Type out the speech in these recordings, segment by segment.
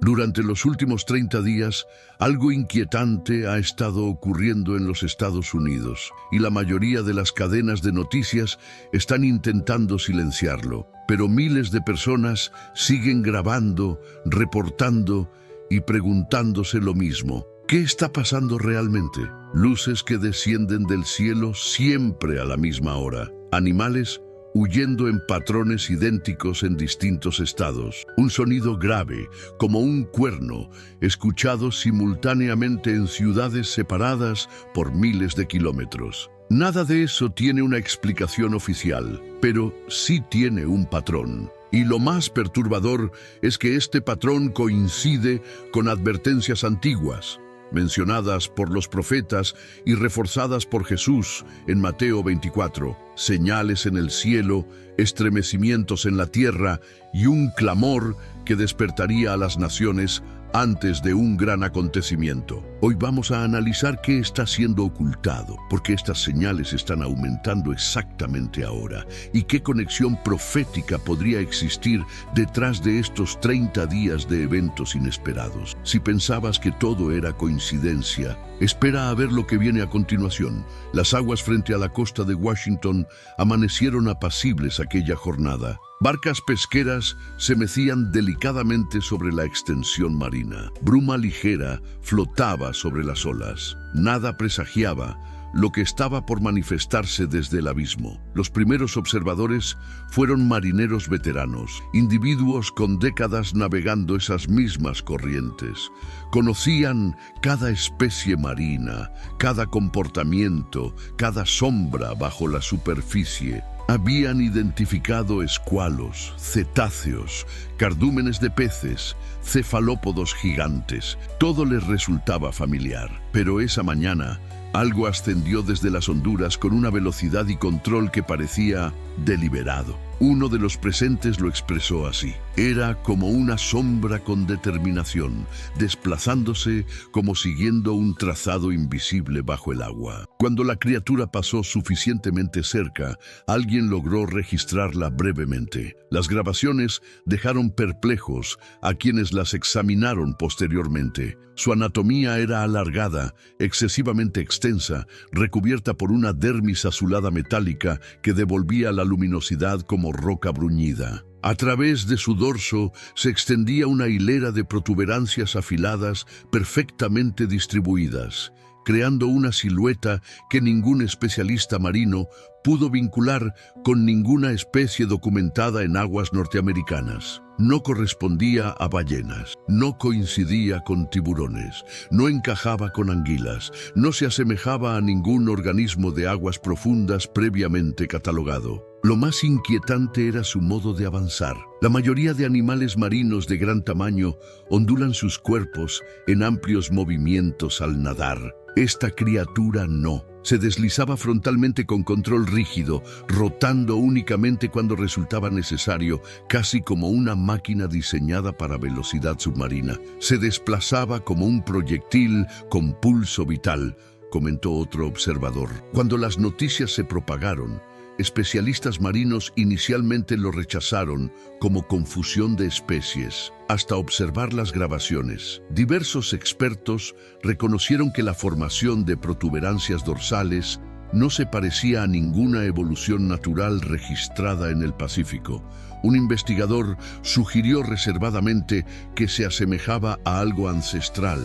Durante los últimos 30 días, algo inquietante ha estado ocurriendo en los Estados Unidos y la mayoría de las cadenas de noticias están intentando silenciarlo. Pero miles de personas siguen grabando, reportando y preguntándose lo mismo. ¿Qué está pasando realmente? Luces que descienden del cielo siempre a la misma hora. Animales huyendo en patrones idénticos en distintos estados. Un sonido grave, como un cuerno, escuchado simultáneamente en ciudades separadas por miles de kilómetros. Nada de eso tiene una explicación oficial, pero sí tiene un patrón. Y lo más perturbador es que este patrón coincide con advertencias antiguas, mencionadas por los profetas y reforzadas por Jesús en Mateo 24, señales en el cielo, estremecimientos en la tierra y un clamor que despertaría a las naciones antes de un gran acontecimiento. Hoy vamos a analizar qué está siendo ocultado, porque estas señales están aumentando exactamente ahora, y qué conexión profética podría existir detrás de estos 30 días de eventos inesperados. Si pensabas que todo era coincidencia, espera a ver lo que viene a continuación. Las aguas frente a la costa de Washington amanecieron apacibles aquella jornada. Barcas pesqueras se mecían delicadamente sobre la extensión marina. Bruma ligera flotaba sobre las olas. Nada presagiaba lo que estaba por manifestarse desde el abismo. Los primeros observadores fueron marineros veteranos, individuos con décadas navegando esas mismas corrientes. Conocían cada especie marina, cada comportamiento, cada sombra bajo la superficie. Habían identificado escualos, cetáceos, cardúmenes de peces, cefalópodos gigantes. Todo les resultaba familiar. Pero esa mañana, algo ascendió desde las honduras con una velocidad y control que parecía deliberado. Uno de los presentes lo expresó así. Era como una sombra con determinación, desplazándose como siguiendo un trazado invisible bajo el agua. Cuando la criatura pasó suficientemente cerca, alguien logró registrarla brevemente. Las grabaciones dejaron perplejos a quienes las examinaron posteriormente. Su anatomía era alargada, excesivamente extensa, recubierta por una dermis azulada metálica que devolvía la luminosidad como roca bruñida. A través de su dorso se extendía una hilera de protuberancias afiladas perfectamente distribuidas, creando una silueta que ningún especialista marino pudo vincular con ninguna especie documentada en aguas norteamericanas. No correspondía a ballenas, no coincidía con tiburones, no encajaba con anguilas, no se asemejaba a ningún organismo de aguas profundas previamente catalogado. Lo más inquietante era su modo de avanzar. La mayoría de animales marinos de gran tamaño ondulan sus cuerpos en amplios movimientos al nadar. Esta criatura no. Se deslizaba frontalmente con control rígido, rotando únicamente cuando resultaba necesario, casi como una máquina diseñada para velocidad submarina. Se desplazaba como un proyectil con pulso vital, comentó otro observador. Cuando las noticias se propagaron, especialistas marinos inicialmente lo rechazaron como confusión de especies. Hasta observar las grabaciones, diversos expertos reconocieron que la formación de protuberancias dorsales no se parecía a ninguna evolución natural registrada en el Pacífico. Un investigador sugirió reservadamente que se asemejaba a algo ancestral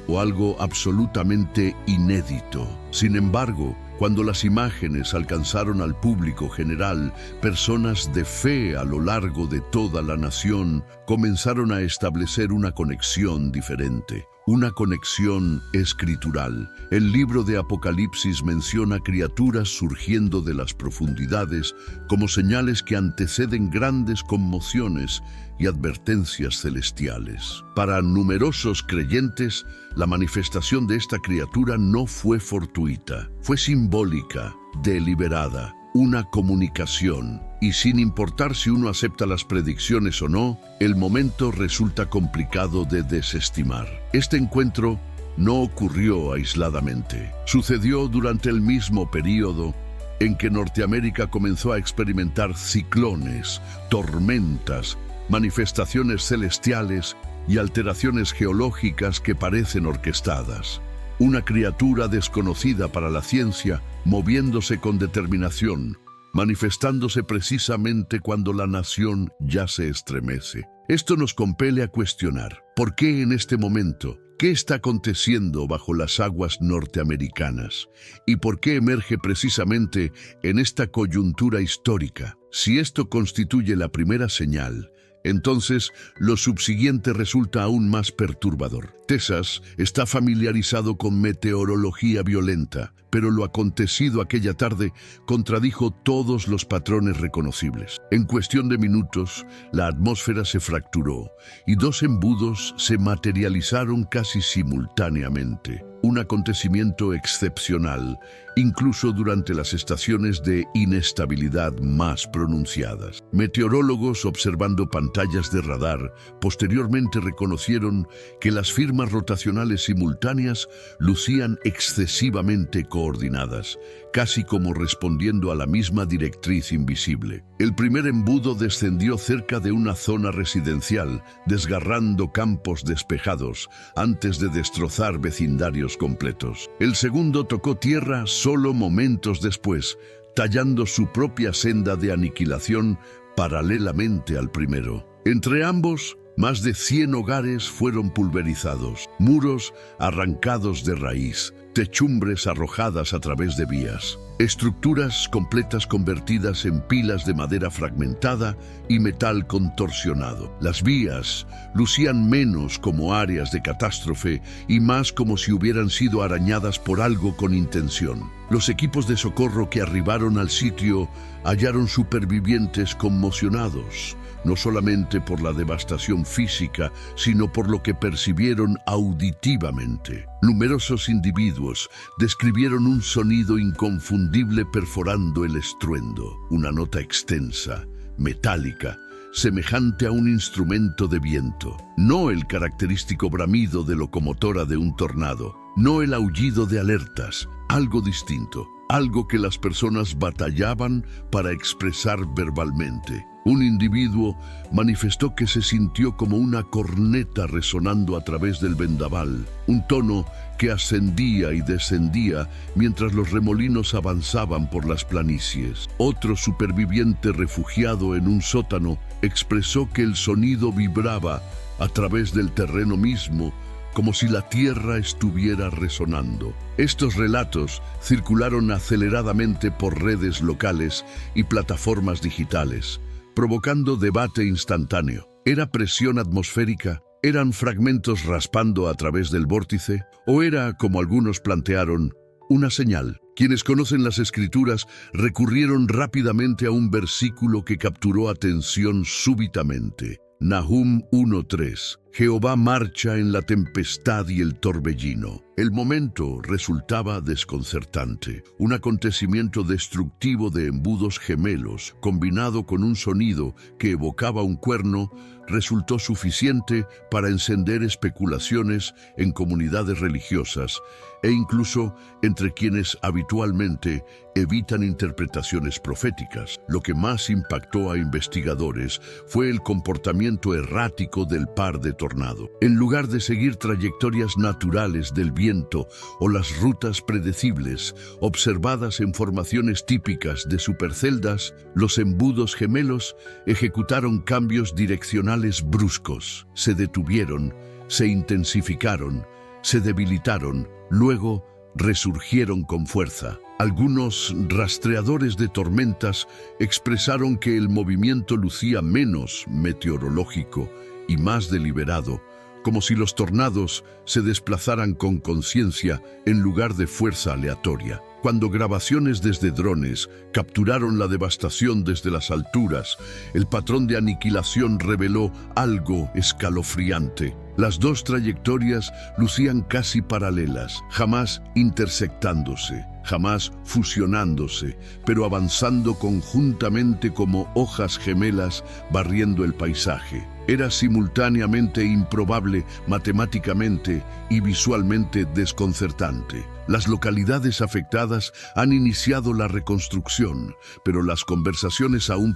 o algo absolutamente inédito. Sin embargo, cuando las imágenes alcanzaron al público general, personas de fe a lo largo de toda la nación comenzaron a establecer una conexión diferente, una conexión escritural. El libro de Apocalipsis menciona criaturas surgiendo de las profundidades como señales que anteceden grandes conmociones y advertencias celestiales. Para numerosos creyentes, la manifestación de esta criatura no fue fortuita, fue simbólica, deliberada, una comunicación. Y sin importar si uno acepta las predicciones o no, el momento resulta complicado de desestimar. Este encuentro no ocurrió aisladamente. Sucedió durante el mismo periodo en que Norteamérica comenzó a experimentar ciclones, tormentas, manifestaciones celestiales y alteraciones geológicas que parecen orquestadas. Una criatura desconocida para la ciencia, moviéndose con determinación, manifestándose precisamente cuando la nación ya se estremece. Esto nos compele a cuestionar, ¿por qué en este momento? ¿Qué está aconteciendo bajo las aguas norteamericanas? ¿Y por qué emerge precisamente en esta coyuntura histórica? Si esto constituye la primera señal, entonces lo subsiguiente resulta aún más perturbador. Texas está familiarizado con meteorología violenta, pero lo acontecido aquella tarde contradijo todos los patrones reconocibles. En cuestión de minutos, la atmósfera se fracturó y dos embudos se materializaron casi simultáneamente. Un acontecimiento excepcional, incluso durante las estaciones de inestabilidad más pronunciadas. Meteorólogos observando pantallas de radar posteriormente reconocieron que las firmas rotacionales simultáneas lucían excesivamente coordinadas, casi como respondiendo a la misma directriz invisible. El primer embudo descendió cerca de una zona residencial, desgarrando campos despejados antes de destrozar vecindarios completos. El segundo tocó tierra solo momentos después, tallando su propia senda de aniquilación paralelamente al primero. Entre ambos, más de 100 hogares fueron pulverizados, muros arrancados de raíz, techumbres arrojadas a través de vías, estructuras completas convertidas en pilas de madera fragmentada y metal contorsionado. Las vías lucían menos como áreas de catástrofe y más como si hubieran sido arañadas por algo con intención. Los equipos de socorro que arribaron al sitio hallaron supervivientes conmocionados, no solamente por la devastación física, sino por lo que percibieron auditivamente. Numerosos individuos describieron un sonido inconfundible perforando el estruendo, una nota extensa, metálica, semejante a un instrumento de viento. No el característico bramido de locomotora de un tornado, no el aullido de alertas, algo distinto, algo que las personas batallaban para expresar verbalmente. Un individuo manifestó que se sintió como una corneta resonando a través del vendaval, un tono que ascendía y descendía mientras los remolinos avanzaban por las planicies. Otro superviviente refugiado en un sótano expresó que el sonido vibraba a través del terreno mismo, como si la tierra estuviera resonando. Estos relatos circularon aceleradamente por redes locales y plataformas digitales, provocando debate instantáneo. ¿Era presión atmosférica? ¿Eran fragmentos raspando a través del vórtice? ¿O era, como algunos plantearon, una señal? Quienes conocen las Escrituras recurrieron rápidamente a un versículo que capturó atención súbitamente. Nahum 1:3. Jehová marcha en la tempestad y el torbellino. El momento resultaba desconcertante. Un acontecimiento destructivo de embudos gemelos, combinado con un sonido que evocaba un cuerno, resultó suficiente para encender especulaciones en comunidades religiosas e incluso entre quienes habitualmente evitan interpretaciones proféticas. Lo que más impactó a investigadores fue el comportamiento errático del par de tornado. En lugar de seguir trayectorias naturales del viento o las rutas predecibles observadas en formaciones típicas de superceldas, los embudos gemelos ejecutaron cambios direccionales bruscos. Se detuvieron, se intensificaron, se debilitaron, luego resurgieron con fuerza. Algunos rastreadores de tormentas expresaron que el movimiento lucía menos meteorológico y más deliberado, como si los tornados se desplazaran con conciencia en lugar de fuerza aleatoria. Cuando grabaciones desde drones capturaron la devastación desde las alturas, el patrón de aniquilación reveló algo escalofriante. Las dos trayectorias lucían casi paralelas, jamás intersectándose, jamás fusionándose, pero avanzando conjuntamente como hojas gemelas barriendo el paisaje. Era simultáneamente improbable matemáticamente y visualmente desconcertante. Las localidades afectadas han iniciado la reconstrucción, pero las conversaciones aún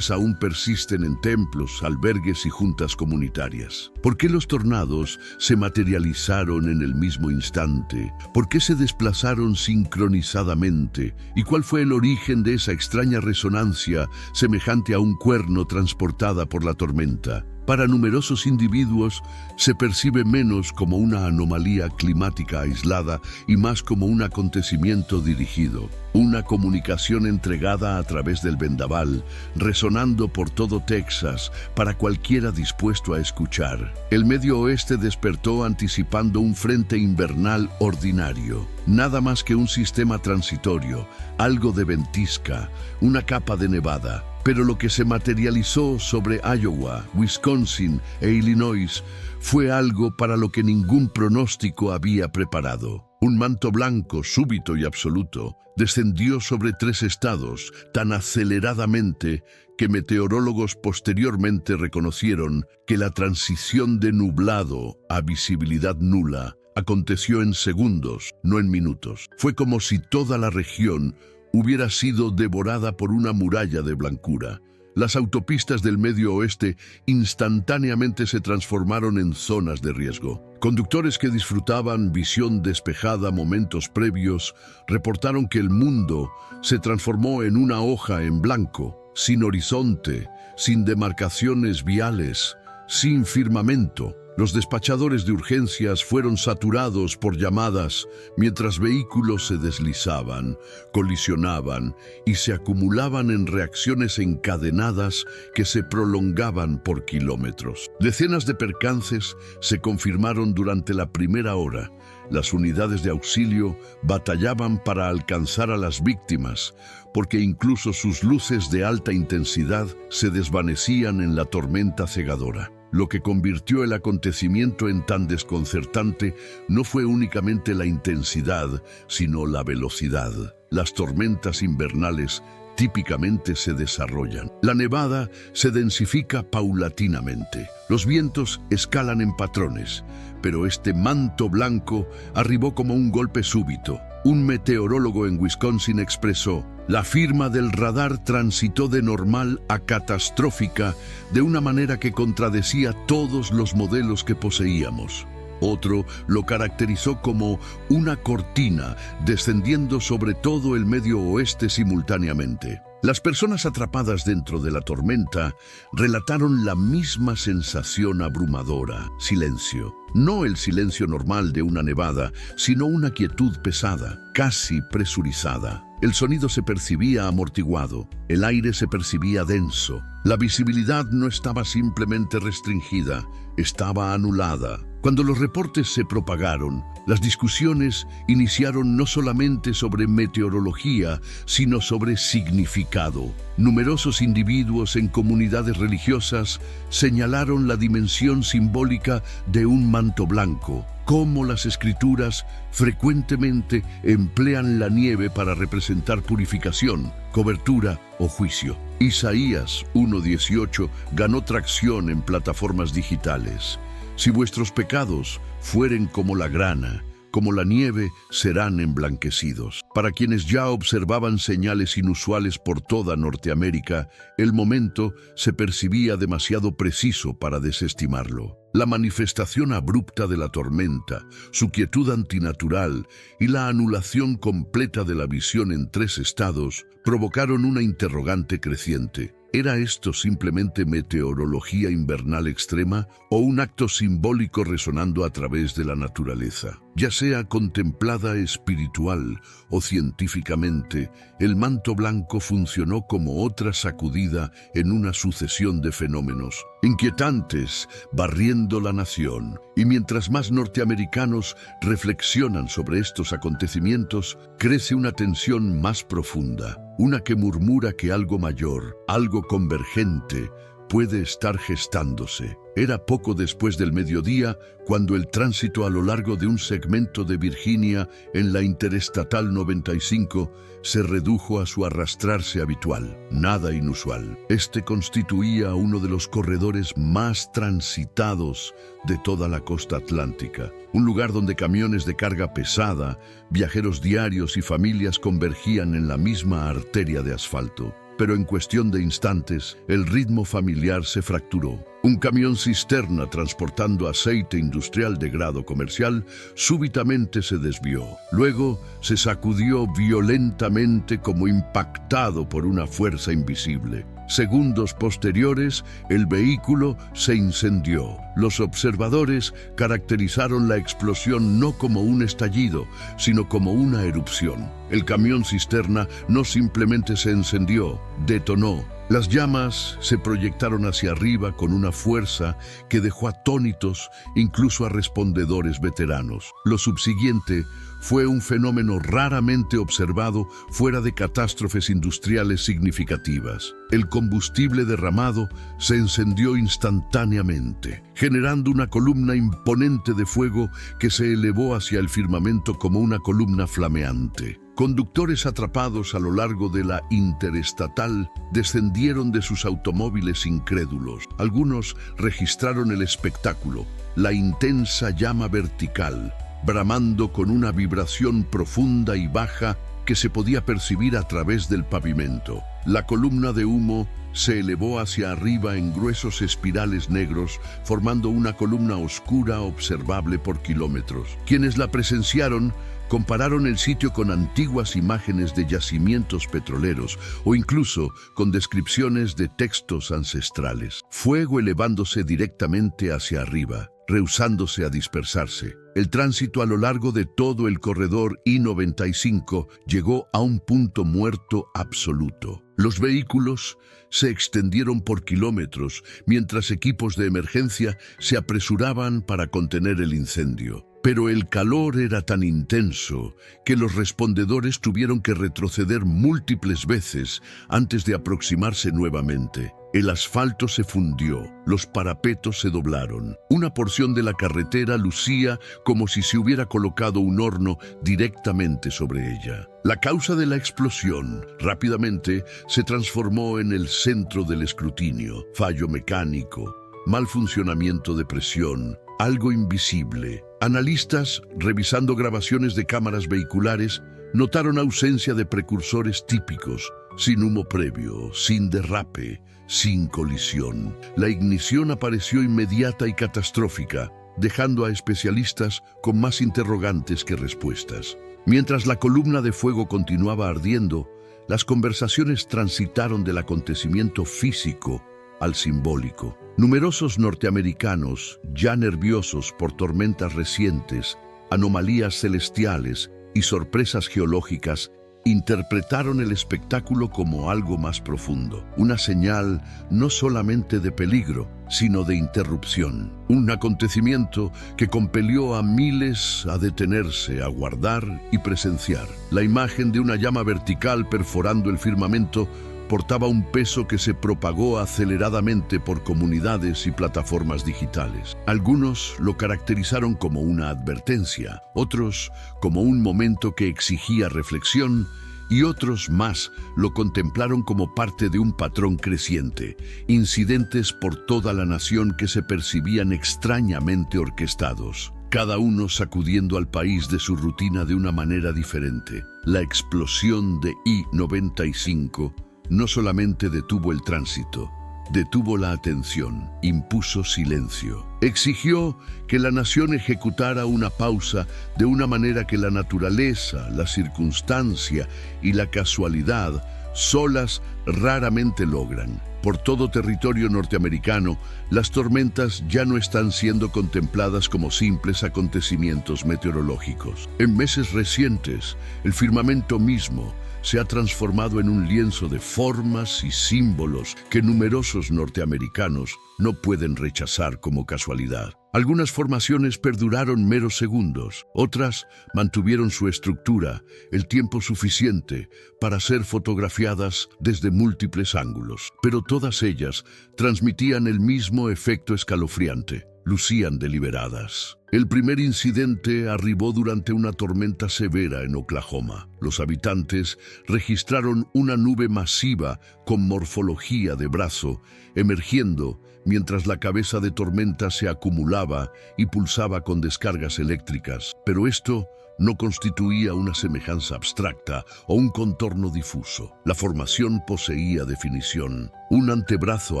persisten en templos, albergues y juntas comunitarias. ¿Por qué los tornados se materializaron en el mismo instante? ¿Por qué se desplazaron sincronizadamente? ¿Y cuál fue el origen de esa extraña resonancia semejante a un cuerno transportada por la tormenta? Para numerosos individuos se percibe menos como una anomalía climática aislada y más como un acontecimiento dirigido, una comunicación entregada a través del vendaval, resonando por todo Texas para cualquiera dispuesto a escuchar. El Medio Oeste despertó anticipando un frente invernal ordinario, nada más que un sistema transitorio, algo de ventisca, una capa de nevada. Pero lo que se materializó sobre Iowa, Wisconsin e Illinois fue algo para lo que ningún pronóstico había preparado. Un manto blanco súbito y absoluto descendió sobre 3 estados tan aceleradamente que meteorólogos posteriormente reconocieron que la transición de nublado a visibilidad nula aconteció en segundos, no en minutos. Fue como si toda la región hubiera sido devorada por una muralla de blancura. Las autopistas del Medio Oeste instantáneamente se transformaron en zonas de riesgo. Conductores que disfrutaban visión despejada momentos previos reportaron que el mundo se transformó en una hoja en blanco, sin horizonte, sin demarcaciones viales, sin firmamento. Los despachadores de urgencias fueron saturados por llamadas mientras vehículos se deslizaban, colisionaban y se acumulaban en reacciones encadenadas que se prolongaban por kilómetros. Decenas de percances se confirmaron durante la primera hora. Las unidades de auxilio batallaban para alcanzar a las víctimas, porque incluso sus luces de alta intensidad se desvanecían en la tormenta cegadora. Lo que convirtió el acontecimiento en tan desconcertante no fue únicamente la intensidad, sino la velocidad. Las tormentas invernales típicamente se desarrollan. La nevada se densifica paulatinamente. Los vientos escalan en patrones, pero este manto blanco arribó como un golpe súbito. Un meteorólogo en Wisconsin expresó: la firma del radar transitó de normal a catastrófica de una manera que contradecía todos los modelos que poseíamos. Otro lo caracterizó como una cortina descendiendo sobre todo el Medio Oeste simultáneamente. Las personas atrapadas dentro de la tormenta relataron la misma sensación abrumadora: silencio. No el silencio normal de una nevada, sino una quietud pesada, casi presurizada. El sonido se percibía amortiguado, el aire se percibía denso. La visibilidad no estaba simplemente restringida, estaba anulada. Cuando los reportes se propagaron, las discusiones iniciaron no solamente sobre meteorología, sino sobre significado. Numerosos individuos en comunidades religiosas señalaron la dimensión simbólica de un manto blanco, cómo las escrituras frecuentemente emplean la nieve para representar purificación, cobertura o juicio. Isaías 1:18 ganó tracción en plataformas digitales. Si vuestros pecados fueren como la grana, como la nieve, serán emblanquecidos. Para quienes ya observaban señales inusuales por toda Norteamérica, el momento se percibía demasiado preciso para desestimarlo. La manifestación abrupta de la tormenta, su quietud antinatural y la anulación completa de la visión en 3 estados provocaron una interrogante creciente. ¿Era esto simplemente meteorología invernal extrema o un acto simbólico resonando a través de la naturaleza? Ya sea contemplada espiritual o científicamente, el manto blanco funcionó como otra sacudida en una sucesión de fenómenos inquietantes, barriendo la nación. Y mientras más norteamericanos reflexionan sobre estos acontecimientos, crece una tensión más profunda, una que murmura que algo mayor, algo convergente, puede estar gestándose. Era poco después del mediodía cuando el tránsito a lo largo de un segmento de Virginia en la Interestatal 95 se redujo a su arrastrarse habitual, nada inusual. Este constituía uno de los corredores más transitados de toda la costa atlántica, un lugar donde camiones de carga pesada, viajeros diarios y familias convergían en la misma arteria de asfalto. Pero en cuestión de instantes, el ritmo familiar se fracturó. Un camión cisterna transportando aceite industrial de grado comercial súbitamente se desvió. Luego se sacudió violentamente como impactado por una fuerza invisible. Segundos posteriores, el vehículo se incendió. Los observadores caracterizaron la explosión no como un estallido, sino como una erupción. El camión cisterna no simplemente se encendió, detonó. Las llamas se proyectaron hacia arriba con una fuerza que dejó atónitos incluso a respondedores veteranos. Lo subsiguiente fue un fenómeno raramente observado fuera de catástrofes industriales significativas. El combustible derramado se encendió instantáneamente, generando una columna imponente de fuego que se elevó hacia el firmamento como una columna flameante. Conductores atrapados a lo largo de la interestatal descendieron de sus automóviles incrédulos. Algunos registraron el espectáculo, la intensa llama vertical, bramando con una vibración profunda y baja que se podía percibir a través del pavimento. La columna de humo se elevó hacia arriba en gruesos espirales negros, formando una columna oscura observable por kilómetros. Quienes la presenciaron compararon el sitio con antiguas imágenes de yacimientos petroleros o incluso con descripciones de textos ancestrales. Fuego elevándose directamente hacia arriba, rehusándose a dispersarse. El tránsito a lo largo de todo el corredor I-95 llegó a un punto muerto absoluto. Los vehículos se extendieron por kilómetros mientras equipos de emergencia se apresuraban para contener el incendio. Pero el calor era tan intenso que los respondedores tuvieron que retroceder múltiples veces antes de aproximarse nuevamente. El asfalto se fundió, los parapetos se doblaron. Una porción de la carretera lucía como si se hubiera colocado un horno directamente sobre ella. La causa de la explosión rápidamente se transformó en el centro del escrutinio. Fallo mecánico, mal funcionamiento de presión, algo invisible. Analistas, revisando grabaciones de cámaras vehiculares, notaron ausencia de precursores típicos, sin humo previo, sin derrape, sin colisión. La ignición apareció inmediata y catastrófica, dejando a especialistas con más interrogantes que respuestas. Mientras la columna de fuego continuaba ardiendo, las conversaciones transitaron del acontecimiento físico al simbólico. Numerosos norteamericanos, ya nerviosos por tormentas recientes, anomalías celestiales y sorpresas geológicas, interpretaron el espectáculo como algo más profundo, una señal no solamente de peligro, sino de interrupción. Un acontecimiento que compelió a miles a detenerse, a guardar y presenciar. La imagen de una llama vertical perforando el firmamento portaba un peso que se propagó aceleradamente por comunidades y plataformas digitales. Algunos lo caracterizaron como una advertencia, otros como un momento que exigía reflexión y otros más lo contemplaron como parte de un patrón creciente, incidentes por toda la nación que se percibían extrañamente orquestados, cada uno sacudiendo al país de su rutina de una manera diferente. La explosión de I-95 no solamente detuvo el tránsito, detuvo la atención, impuso silencio. Exigió que la nación ejecutara una pausa de una manera que la naturaleza, la circunstancia y la casualidad solas raramente logran. Por todo territorio norteamericano, las tormentas ya no están siendo contempladas como simples acontecimientos meteorológicos. En meses recientes, el firmamento mismo se ha transformado en un lienzo de formas y símbolos que numerosos norteamericanos no pueden rechazar como casualidad. Algunas formaciones perduraron meros segundos, otras mantuvieron su estructura el tiempo suficiente para ser fotografiadas desde múltiples ángulos, pero todas ellas transmitían el mismo efecto escalofriante. Lucían deliberadas. El primer incidente arribó durante una tormenta severa en Oklahoma. Los habitantes registraron una nube masiva con morfología de brazo emergiendo mientras la cabeza de tormenta se acumulaba y pulsaba con descargas eléctricas. Pero esto no constituía una semejanza abstracta o un contorno difuso. La formación poseía definición, un antebrazo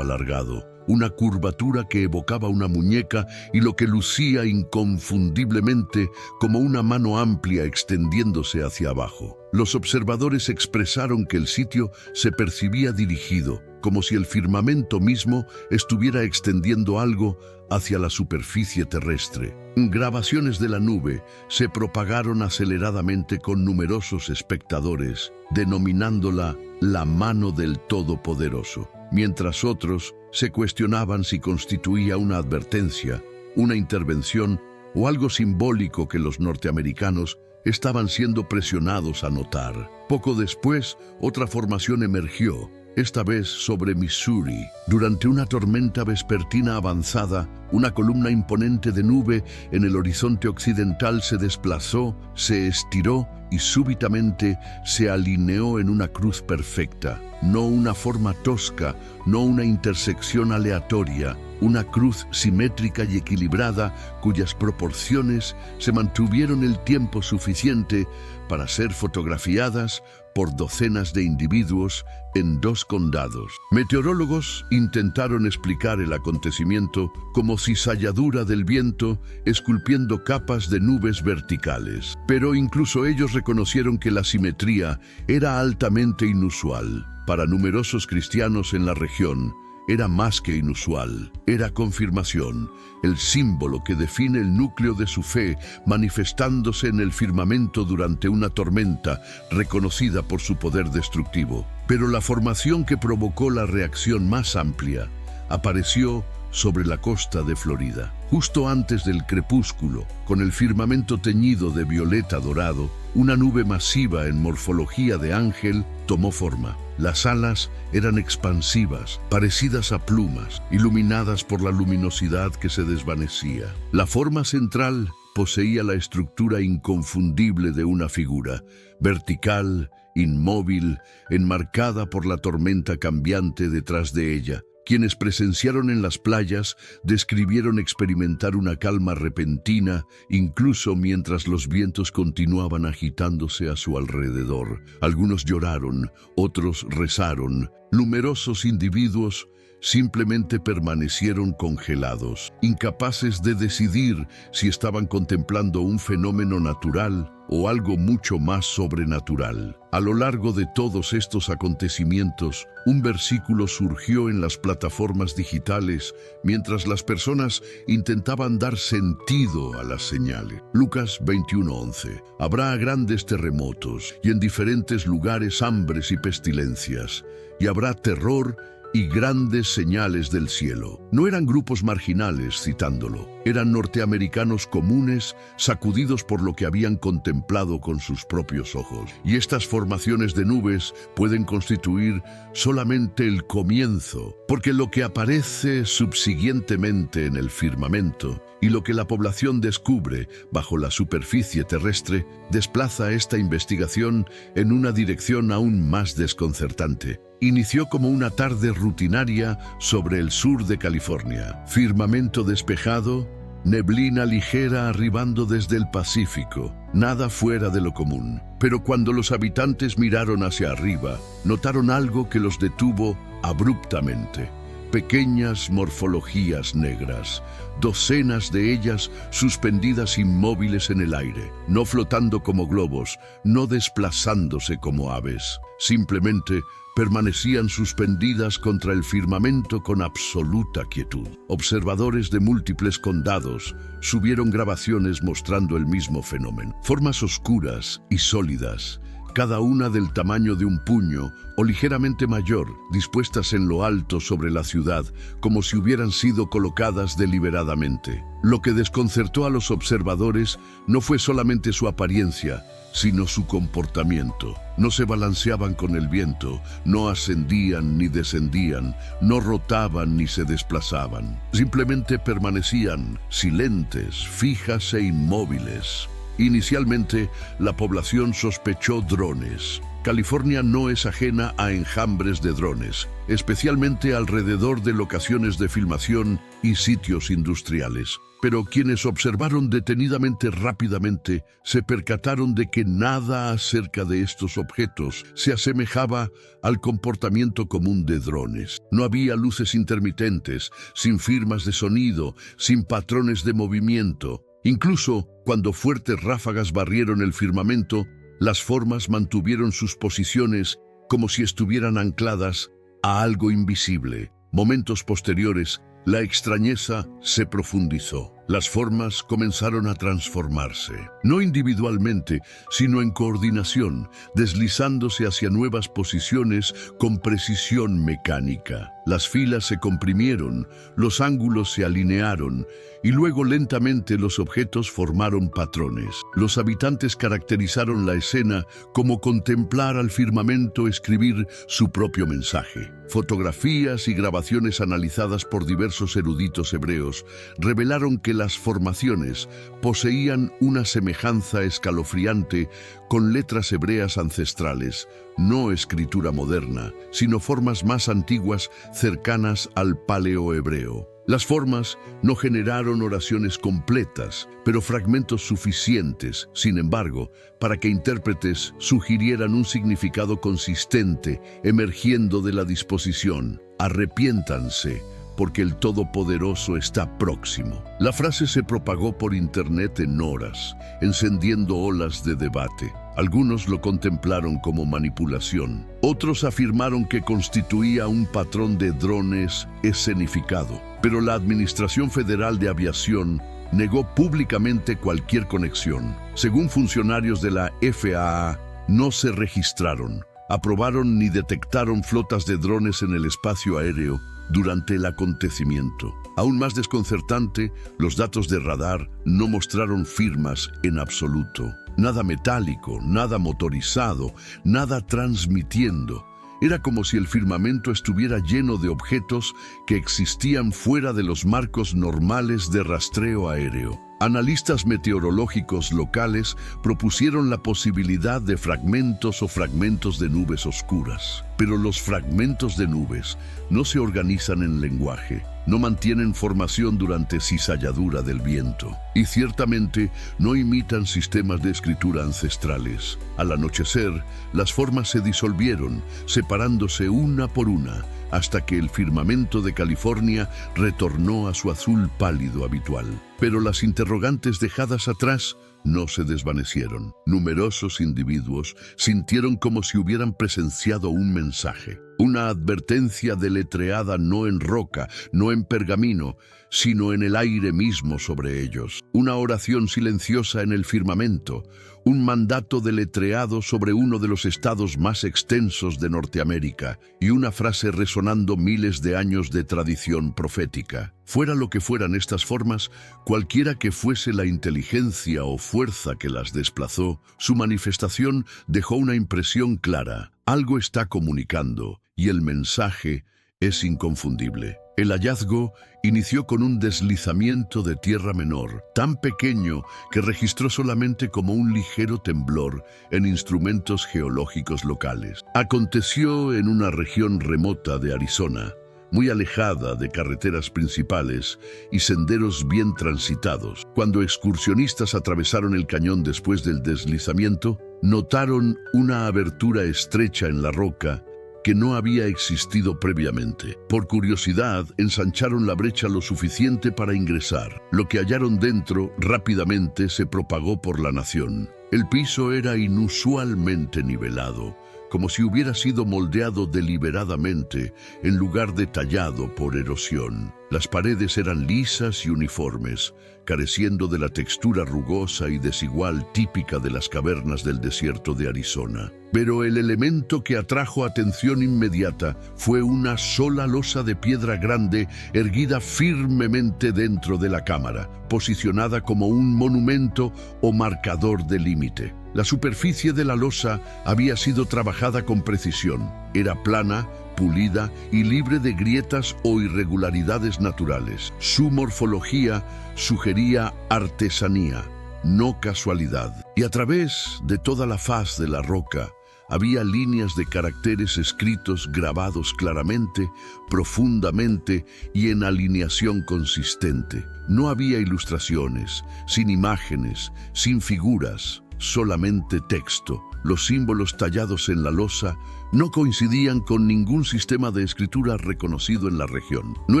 alargado, una curvatura que evocaba una muñeca y lo que lucía inconfundiblemente como una mano amplia extendiéndose hacia abajo. Los observadores expresaron que el sitio se percibía dirigido, como si el firmamento mismo estuviera extendiendo algo hacia la superficie terrestre. Grabaciones de la nube se propagaron aceleradamente con numerosos espectadores, denominándola la mano del Todopoderoso, mientras otros se cuestionaban si constituía una advertencia, una intervención o algo simbólico que los norteamericanos estaban siendo presionados a notar. Poco después, otra formación emergió, esta vez sobre Missouri. Durante una tormenta vespertina avanzada, una columna imponente de nube en el horizonte occidental se desplazó, se estiró y súbitamente se alineó en una cruz perfecta. No una forma tosca, no una intersección aleatoria, una cruz simétrica y equilibrada cuyas proporciones se mantuvieron el tiempo suficiente para ser fotografiadas por docenas de individuos en 2 condados. Meteorólogos intentaron explicar el acontecimiento como cizalladura del viento esculpiendo capas de nubes verticales, pero incluso ellos reconocieron que la simetría era altamente inusual. Para numerosos cristianos en la región, era más que inusual, era confirmación, el símbolo que define el núcleo de su fe manifestándose en el firmamento durante una tormenta reconocida por su poder destructivo. Pero la formación que provocó la reacción más amplia apareció sobre la costa de Florida. Justo antes del crepúsculo, con el firmamento teñido de violeta dorado, una nube masiva en morfología de ángel tomó forma. Las alas eran expansivas, parecidas a plumas, iluminadas por la luminosidad que se desvanecía. La forma central poseía la estructura inconfundible de una figura, vertical, inmóvil, enmarcada por la tormenta cambiante detrás de ella. Quienes presenciaron en las playas describieron experimentar una calma repentina, incluso mientras los vientos continuaban agitándose a su alrededor. Algunos lloraron, otros rezaron. Numerosos individuos simplemente permanecieron congelados, incapaces de decidir si estaban contemplando un fenómeno natural o algo mucho más sobrenatural. A lo largo de todos estos acontecimientos, un versículo surgió en las plataformas digitales mientras las personas intentaban dar sentido a las señales. Lucas 21:11. Habrá grandes terremotos y en diferentes lugares hambres y pestilencias, y habrá terror y grandes señales del cielo. No eran grupos marginales citándolo, eran norteamericanos comunes, sacudidos por lo que habían contemplado con sus propios ojos. Y estas formaciones de nubes pueden constituir solamente el comienzo, porque lo que aparece subsiguientemente en el firmamento y lo que la población descubre bajo la superficie terrestre desplaza esta investigación en una dirección aún más desconcertante. Inició como una tarde rutinaria sobre el sur de California. Firmamento despejado, neblina ligera arribando desde el Pacífico, nada fuera de lo común. Pero cuando los habitantes miraron hacia arriba, notaron algo que los detuvo abruptamente. Pequeñas morfologías negras, docenas de ellas suspendidas inmóviles en el aire, no flotando como globos, no desplazándose como aves, simplemente permanecían suspendidas contra el firmamento con absoluta quietud. Observadores de múltiples condados subieron grabaciones mostrando el mismo fenómeno. Formas oscuras y sólidas cada una del tamaño de un puño o ligeramente mayor, dispuestas en lo alto sobre la ciudad, como si hubieran sido colocadas deliberadamente. Lo que desconcertó a los observadores no fue solamente su apariencia, sino su comportamiento. No se balanceaban con el viento, no ascendían ni descendían, no rotaban ni se desplazaban. Simplemente permanecían silentes, fijas e inmóviles. Inicialmente, la población sospechó drones. California no es ajena a enjambres de drones, especialmente alrededor de locaciones de filmación y sitios industriales. Pero quienes observaron detenidamente rápidamente se percataron de que nada acerca de estos objetos se asemejaba al comportamiento común de drones. No había luces intermitentes, sin firmas de sonido, sin patrones de movimiento. Incluso cuando fuertes ráfagas barrieron el firmamento, las formas mantuvieron sus posiciones como si estuvieran ancladas a algo invisible. Momentos posteriores, la extrañeza se profundizó. Las formas comenzaron a transformarse, no individualmente, sino en coordinación, deslizándose hacia nuevas posiciones con precisión mecánica. Las filas se comprimieron, los ángulos se alinearon, y luego lentamente los objetos formaron patrones. Los habitantes caracterizaron la escena como contemplar al firmamento escribir su propio mensaje. Fotografías y grabaciones analizadas por diversos eruditos hebreos revelaron que las formaciones poseían una semejanza escalofriante con letras hebreas ancestrales, no escritura moderna, sino formas más antiguas cercanas al paleohebreo. Las formas no generaron oraciones completas, pero fragmentos suficientes, sin embargo, para que intérpretes sugirieran un significado consistente emergiendo de la disposición. Arrepiéntanse, porque el Todopoderoso está próximo. La frase se propagó por internet en horas, encendiendo olas de debate. Algunos lo contemplaron como manipulación. Otros afirmaron que constituía un patrón de drones escenificado. Pero la Administración Federal de Aviación negó públicamente cualquier conexión. Según funcionarios de la FAA, no se registraron, aprobaron ni detectaron flotas de drones en el espacio aéreo durante el acontecimiento. Aún más desconcertante, los datos de radar no mostraron firmas en absoluto. Nada metálico, nada motorizado, nada transmitiendo. Era como si el firmamento estuviera lleno de objetos que existían fuera de los marcos normales de rastreo aéreo. Analistas meteorológicos locales propusieron la posibilidad de fragmentos o fragmentos de nubes oscuras. Pero los fragmentos de nubes no se organizan en lenguaje, no mantienen formación durante cizalladura del viento y ciertamente no imitan sistemas de escritura ancestrales. Al anochecer, las formas se disolvieron, separándose una por una, hasta que el firmamento de California retornó a su azul pálido habitual. Pero las interrogantes dejadas atrás no se desvanecieron. Numerosos individuos sintieron como si hubieran presenciado un mensaje, una advertencia deletreada no en roca, no en pergamino, sino en el aire mismo sobre ellos. Una oración silenciosa en el firmamento, un mandato deletreado sobre uno de los estados más extensos de Norteamérica y una frase resonando miles de años de tradición profética. Fuera lo que fueran estas formas, cualquiera que fuese la inteligencia o fuerza que las desplazó, su manifestación dejó una impresión clara. Algo está comunicando y el mensaje es inconfundible. El hallazgo inició con un deslizamiento de tierra menor, tan pequeño que registró solamente como un ligero temblor en instrumentos geológicos locales. Aconteció en una región remota de Arizona, muy alejada de carreteras principales y senderos bien transitados. Cuando excursionistas atravesaron el cañón después del deslizamiento, notaron una abertura estrecha en la roca que no había existido previamente. Por curiosidad, ensancharon la brecha lo suficiente para ingresar. Lo que hallaron dentro rápidamente se propagó por la nación. El piso era inusualmente nivelado, como si hubiera sido moldeado deliberadamente en lugar de tallado por erosión. Las paredes eran lisas y uniformes, careciendo de la textura rugosa y desigual típica de las cavernas del desierto de Arizona. Pero el elemento que atrajo atención inmediata fue una sola losa de piedra grande erguida firmemente dentro de la cámara, posicionada como un monumento o marcador de límite. La superficie de la losa había sido trabajada con precisión. Era plana, pulida y libre de grietas o irregularidades naturales. Su morfología sugería artesanía, no casualidad. Y a través de toda la faz de la roca había líneas de caracteres escritos grabados claramente, profundamente y en alineación consistente. No había ilustraciones, sin imágenes, sin figuras, solamente texto. Los símbolos tallados en la losa no coincidían con ningún sistema de escritura reconocido en la región. No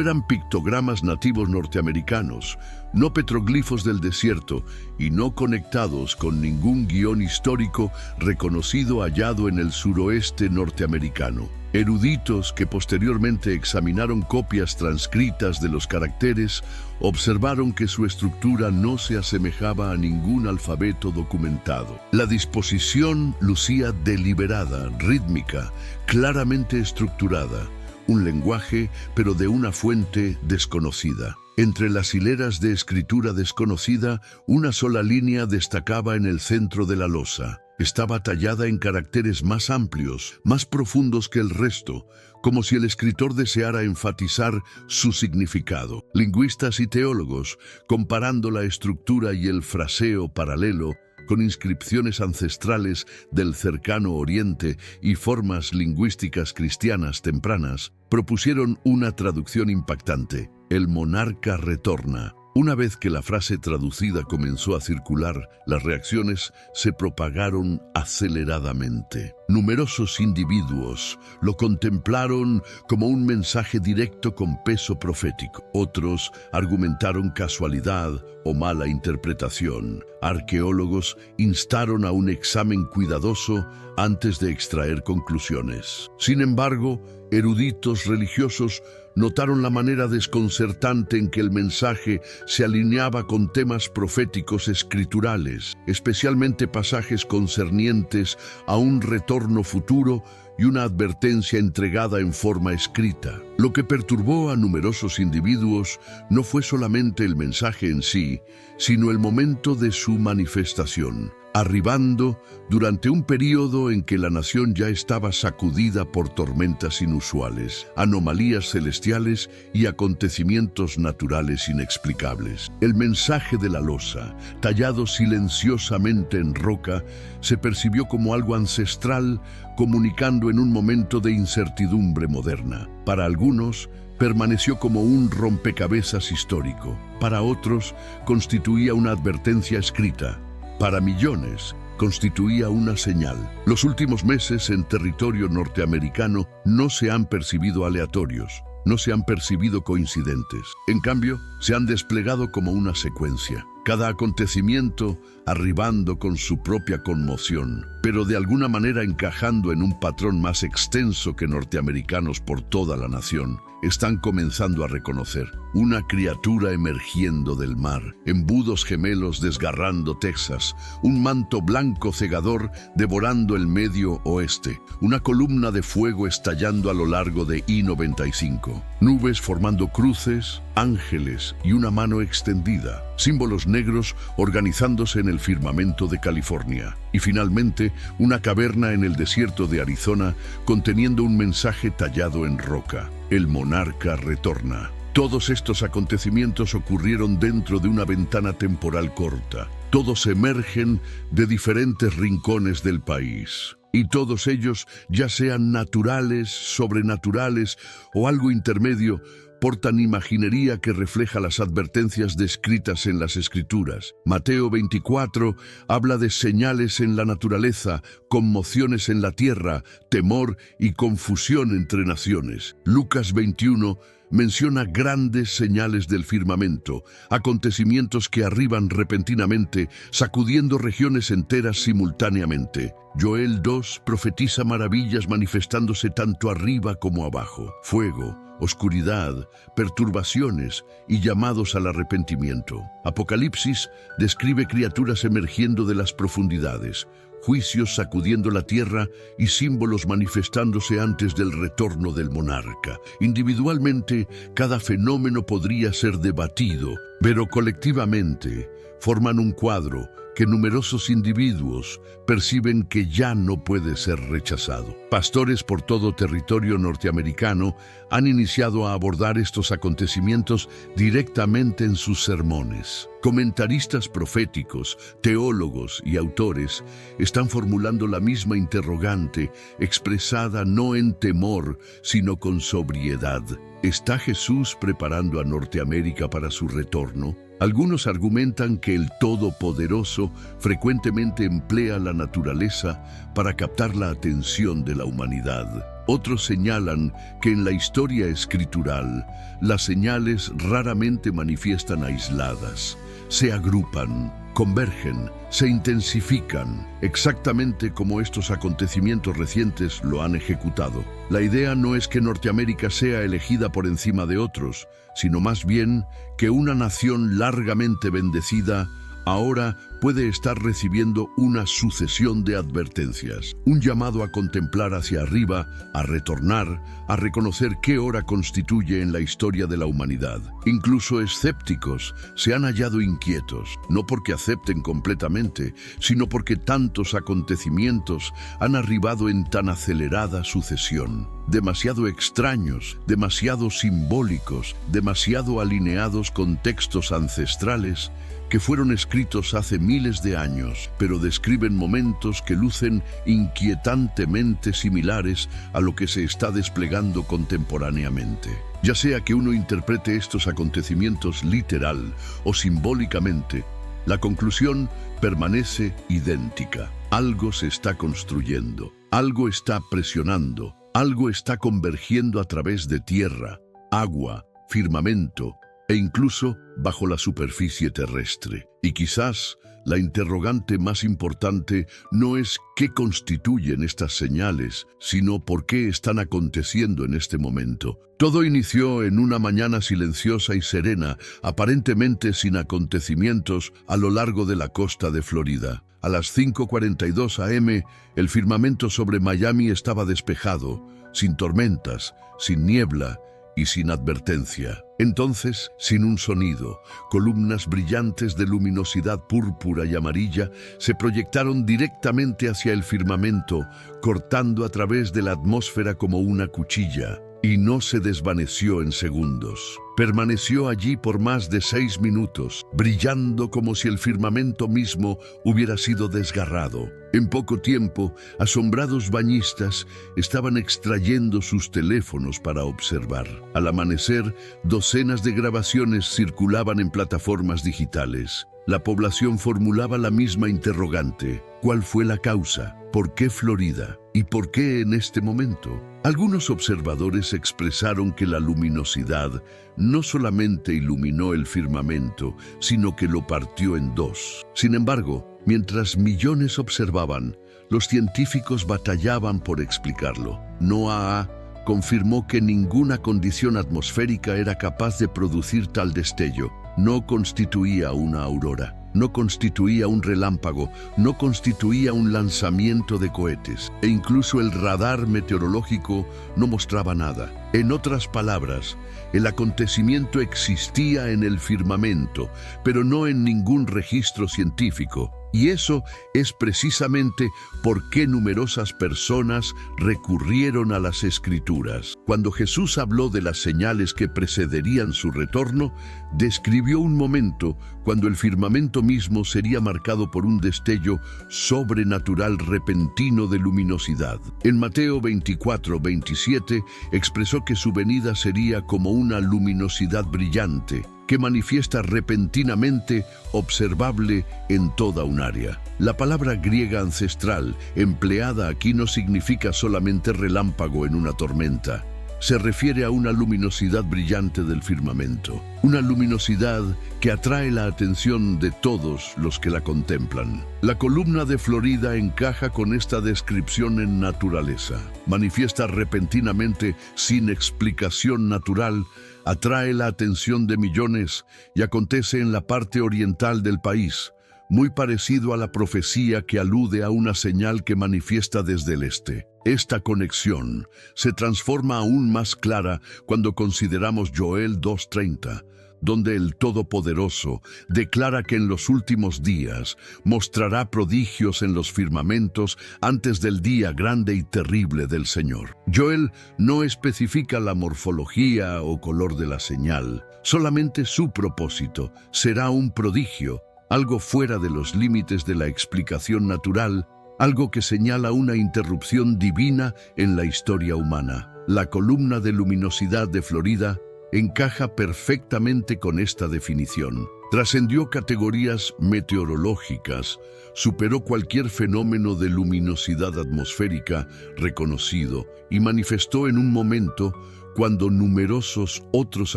eran pictogramas nativos norteamericanos, no petroglifos del desierto y no conectados con ningún guión histórico reconocido hallado en el suroeste norteamericano. Eruditos que posteriormente examinaron copias transcritas de los caracteres observaron que su estructura no se asemejaba a ningún alfabeto documentado. La disposición lucía deliberada, rítmica, claramente estructurada, un lenguaje, pero de una fuente desconocida. Entre las hileras de escritura desconocida, una sola línea destacaba en el centro de la losa. Estaba tallada en caracteres más amplios, más profundos que el resto, como si el escritor deseara enfatizar su significado. Lingüistas y teólogos, comparando la estructura y el fraseo paralelo con inscripciones ancestrales del cercano Oriente y formas lingüísticas cristianas tempranas, propusieron una traducción impactante: el monarca retorna. Una vez que la frase traducida comenzó a circular, las reacciones se propagaron aceleradamente. Numerosos individuos lo contemplaron como un mensaje directo con peso profético. Otros argumentaron casualidad o mala interpretación. Arqueólogos instaron a un examen cuidadoso antes de extraer conclusiones. Sin embargo, eruditos religiosos notaron la manera desconcertante en que el mensaje se alineaba con temas proféticos escriturales, especialmente pasajes concernientes a un retorno futuro y una advertencia entregada en forma escrita. Lo que perturbó a numerosos individuos no fue solamente el mensaje en sí, sino el momento de su manifestación, arribando durante un período en que la nación ya estaba sacudida por tormentas inusuales, anomalías celestiales y acontecimientos naturales inexplicables. El mensaje de la losa, tallado silenciosamente en roca, se percibió como algo ancestral, comunicando en un momento de incertidumbre moderna. Para algunos, permaneció como un rompecabezas histórico. Para otros, constituía una advertencia escrita. Para millones, constituía una señal. Los últimos meses en territorio norteamericano no se han percibido aleatorios, no se han percibido coincidentes. En cambio, se han desplegado como una secuencia. Cada acontecimiento arribando con su propia conmoción, pero de alguna manera encajando en un patrón más extenso que norteamericanos por toda la nación están comenzando a reconocer. Una criatura emergiendo del mar, embudos gemelos desgarrando Texas, un manto blanco cegador devorando el Medio Oeste, una columna de fuego estallando a lo largo de I-95, nubes formando cruces, ángeles y una mano extendida, símbolos negros organizándose en el firmamento de California. Y finalmente, una caverna en el desierto de Arizona conteniendo un mensaje tallado en roca: el monarca retorna. Todos estos acontecimientos ocurrieron dentro de una ventana temporal corta. Todos emergen de diferentes rincones del país. Y todos ellos, ya sean naturales, sobrenaturales o algo intermedio, portan imaginería que refleja las advertencias descritas en las Escrituras. Mateo 24 habla de señales en la naturaleza, conmociones en la tierra, temor y confusión entre naciones. Lucas 21 menciona grandes señales del firmamento, acontecimientos que arriban repentinamente, sacudiendo regiones enteras simultáneamente. Joel 2 profetiza maravillas manifestándose tanto arriba como abajo: fuego, oscuridad, perturbaciones y llamados al arrepentimiento. Apocalipsis describe criaturas emergiendo de las profundidades, juicios sacudiendo la tierra y símbolos manifestándose antes del retorno del monarca. Individualmente, cada fenómeno podría ser debatido, pero colectivamente forman un cuadro que numerosos individuos perciben que ya no puede ser rechazado. Pastores por todo territorio norteamericano han iniciado a abordar estos acontecimientos directamente en sus sermones. Comentaristas proféticos, teólogos y autores están formulando la misma interrogante, expresada no en temor, sino con sobriedad. ¿Está Jesús preparando a Norteamérica para su retorno? Algunos argumentan que el Todopoderoso frecuentemente emplea la naturaleza para captar la atención de la humanidad. Otros señalan que en la historia escritural, las señales raramente manifiestan aisladas, se agrupan, convergen, se intensifican, exactamente como estos acontecimientos recientes lo han ejecutado. La idea no es que Norteamérica sea elegida por encima de otros, sino más bien que una nación largamente bendecida ahora puede estar recibiendo una sucesión de advertencias, un llamado a contemplar hacia arriba, a retornar, a reconocer qué hora constituye en la historia de la humanidad. Incluso escépticos se han hallado inquietos, no porque acepten completamente, sino porque tantos acontecimientos han arribado en tan acelerada sucesión. Demasiado extraños, demasiado simbólicos, demasiado alineados con textos ancestrales que fueron escritos hace miles de años, pero describen momentos que lucen inquietantemente similares a lo que se está desplegando contemporáneamente. Ya sea que uno interprete estos acontecimientos literal o simbólicamente, la conclusión permanece idéntica. Algo se está construyendo, algo está presionando, algo está convergiendo a través de tierra, agua, firmamento e incluso bajo la superficie terrestre. Y quizás la interrogante más importante no es qué constituyen estas señales, sino por qué están aconteciendo en este momento. Todo inició en una mañana silenciosa y serena, aparentemente sin acontecimientos, a lo largo de la costa de Florida. A las 5:42 a.m., el firmamento sobre Miami estaba despejado, sin tormentas, sin niebla y sin advertencia. Entonces, sin un sonido, columnas brillantes de luminosidad púrpura y amarilla se proyectaron directamente hacia el firmamento, cortando a través de la atmósfera como una cuchilla, y no se desvaneció en segundos. Permaneció allí por más de 6 minutos, brillando como si el firmamento mismo hubiera sido desgarrado. En poco tiempo, asombrados bañistas estaban extrayendo sus teléfonos para observar. Al amanecer, docenas de grabaciones circulaban en plataformas digitales. La población formulaba la misma interrogante: ¿cuál fue la causa? ¿Por qué Florida? ¿Y por qué en este momento? Algunos observadores expresaron que la luminosidad no solamente iluminó el firmamento, sino que lo partió en dos. Sin embargo, mientras millones observaban, los científicos batallaban por explicarlo. NOAA confirmó que ninguna condición atmosférica era capaz de producir tal destello. No constituía una aurora, no constituía un relámpago, no constituía un lanzamiento de cohetes, e incluso el radar meteorológico no mostraba nada. En otras palabras, el acontecimiento existía en el firmamento, pero no en ningún registro científico. Y eso es precisamente por qué numerosas personas recurrieron a las Escrituras. Cuando Jesús habló de las señales que precederían su retorno, describió un momento cuando el firmamento mismo sería marcado por un destello sobrenatural repentino de luminosidad. En Mateo 24:27 expresó que su venida sería como una luminosidad brillante, que manifiesta repentinamente, observable en toda un área. La palabra griega ancestral empleada aquí no significa solamente relámpago en una tormenta, se refiere a una luminosidad brillante del firmamento, una luminosidad que atrae la atención de todos los que la contemplan. La columna de Florida encaja con esta descripción en naturaleza. Manifiesta repentinamente, sin explicación natural, atrae la atención de millones y acontece en la parte oriental del país, muy parecido a la profecía que alude a una señal que manifiesta desde el este. Esta conexión se transforma aún más clara cuando consideramos Joel 2:30, donde el Todopoderoso declara que en los últimos días mostrará prodigios en los firmamentos antes del día grande y terrible del Señor. Joel no especifica la morfología o color de la señal, solamente su propósito: será un prodigio, algo fuera de los límites de la explicación natural, algo que señala una interrupción divina en la historia humana. La columna de luminosidad de Florida encaja perfectamente con esta definición. Trascendió categorías meteorológicas, superó cualquier fenómeno de luminosidad atmosférica reconocido y manifestó en un momento cuando numerosos otros